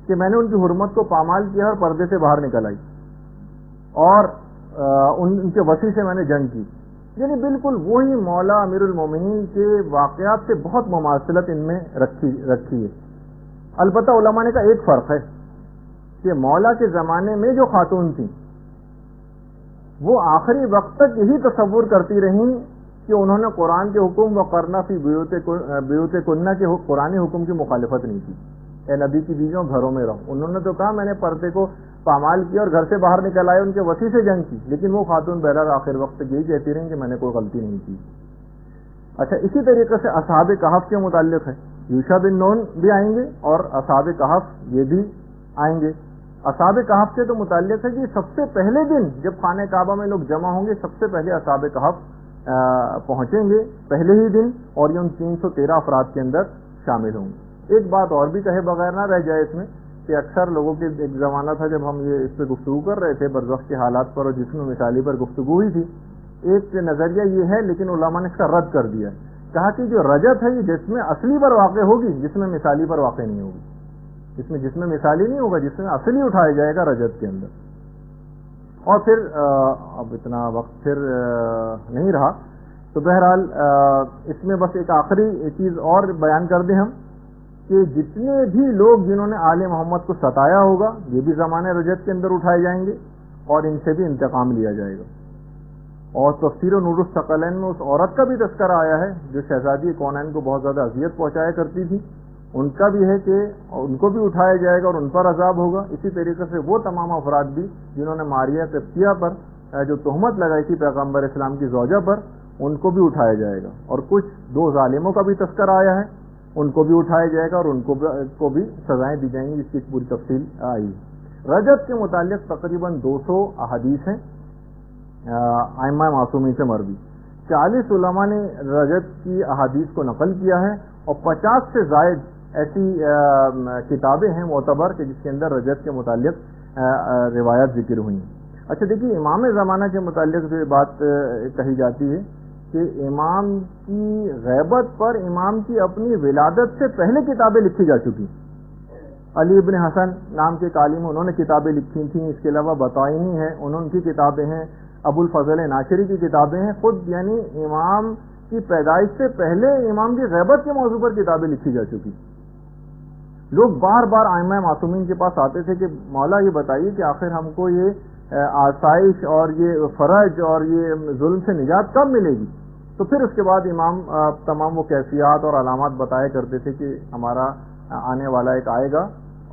کہ میں نے ان کی حرمت کو پامال کیا اور پردے سے باہر نکل آئی اور ان کے وصی سے میں نے جنگ کی. یعنی بالکل وہی مولا امیر المومنین کے واقعات سے بہت مماثلت ان میں رکھی ہے. البتہ علماء نے کہا ایک فرق ہے کہ مولا کے زمانے میں جو خاتون تھیں وہ آخری وقت تک یہی تصور کرتی رہیں کہ انہوں نے قرآن کے حکم وقرنا فی بیوت کنہ کے قرآنی حکم کی مخالفت نہیں کی. اے نبی کی بیویوں گھروں میں رہو. انہوں نے تو کہا میں نے پردے کو پامال کیا اور گھر سے باہر نکل آئے, ان کے وصی سے جنگ کی, لیکن وہ خاتون بہرحال آخر وقت تک یہی کہتی رہیں کہ میں نے کوئی غلطی نہیں کی. اچھا اسی طریقے سے اصحاب کہف کے متعلق ہے, یوشع بن نون بھی آئیں گے اور اصحاب کہف یہ بھی آئیں گے. اصحاب کہف سے تو متعلق ہے کہ سب سے پہلے دن جب خانہ کعبہ میں لوگ جمع ہوں گے سب سے پہلے اصحاب کہف پہنچیں گے پہلے ہی دن, اور یہ ان 313 افراد کے اندر شامل ہوں گے. ایک بات اور بھی کہے بغیر نہ رہ جائے اس میں کہ اکثر لوگوں کے ایک زمانہ تھا جب ہم یہ اس پہ گفتگو کر رہے تھے برزخ کے حالات پر اور جسم مثالی پر گفتگو ہوئی تھی, ایک نظریہ یہ ہے لیکن علماء نے اس کا رد کر دیا, کہا کہ جو رجت ہے یہ جسم اصلی پر واقع ہوگی, جسم مثالی پر واقع نہیں ہوگی. اس میں جسم مثالی نہیں ہوگا, جس میں اصلی اٹھایا جائے گا رجت کے اندر. اور پھر اب اتنا وقت پھر نہیں رہا تو بہرحال اس میں بس ایک آخری چیز اور بیان کر دیں ہم کہ جتنے بھی لوگ جنہوں نے آل محمد کو ستایا ہوگا یہ بھی زمانے رجت کے اندر اٹھائے جائیں گے اور ان سے بھی انتقام لیا جائے گا. اور تفسیر نور الثقلین میں اس عورت کا بھی تذکرہ آیا ہے جو شہزادی کونین کو بہت زیادہ اذیت پہنچایا کرتی تھی, ان کا بھی ہے کہ ان کو بھی اٹھایا جائے گا اور ان پر عذاب ہوگا. اسی طریقے سے وہ تمام افراد بھی جنہوں نے ماریہ قبطیہ پر جو تہمت لگائی تھی پیغمبر اسلام کی زوجہ پر, ان کو بھی اٹھایا جائے گا. اور کچھ 2 ظالموں کا بھی تذکرہ آیا ہے, ان کو بھی اٹھایا جائے گا اور ان کو بھی سزائیں دی جائیں گی, جس کی پوری تفصیل آئی. رجب کے متعلق تقریباً 200 احادیث ہیں ائمہ معصومین سے مروی. 40 علماء نے رجب کی احادیث کو نقل کیا ہے اور 50 سے زائد ایسی کتابیں ہیں معتبر کہ جس کے اندر رجب کے متعلق روایات ذکر ہوئی ہیں. اچھا دیکھیے امام زمانہ کے متعلق جو بات کہی جاتی ہے کہ امام کی غیبت پر امام کی اپنی ولادت سے پہلے کتابیں لکھی جا چکی. علی ابن حسن نام کے عالم انہوں نے کتابیں لکھی تھیں, اس کے علاوہ بطائنی ہیں انہوں کی کتابیں ہیں, ابو الفضل ناشری کی کتابیں ہیں. خود یعنی امام کی پیدائش سے پہلے امام کی غیبت کے موضوع پر کتابیں لکھی جا چکی. لوگ بار بار ائمہ معصومین کے پاس آتے تھے کہ مولا یہ بتائیے کہ آخر ہم کو یہ آسائش اور یہ فرج اور یہ ظلم سے نجات کب ملے گی. تو پھر اس کے بعد امام تمام وہ کیفیات اور علامات بتایا کرتے تھے کہ ہمارا آنے والا ایک آئے گا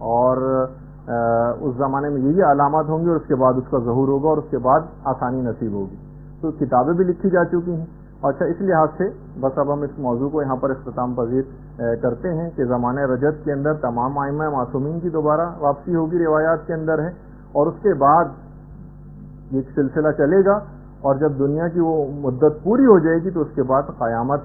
اور اس زمانے میں یہ علامات ہوں گی اور اس کے بعد اس کا ظہور ہوگا اور اس کے بعد آسانی نصیب ہوگی. تو کتابیں بھی لکھی جا چکی ہیں. اچھا اس لحاظ سے بس اب ہم اس موضوع کو یہاں پر اختتام پذیر کرتے ہیں کہ زمانے رجب کے اندر تمام ائمہ معصومین کی دوبارہ واپسی ہوگی روایات کے اندر ہے, اور اس کے بعد یہ سلسلہ چلے گا اور جب دنیا کی وہ مدت پوری ہو جائے گی تو اس کے بعد قیامت.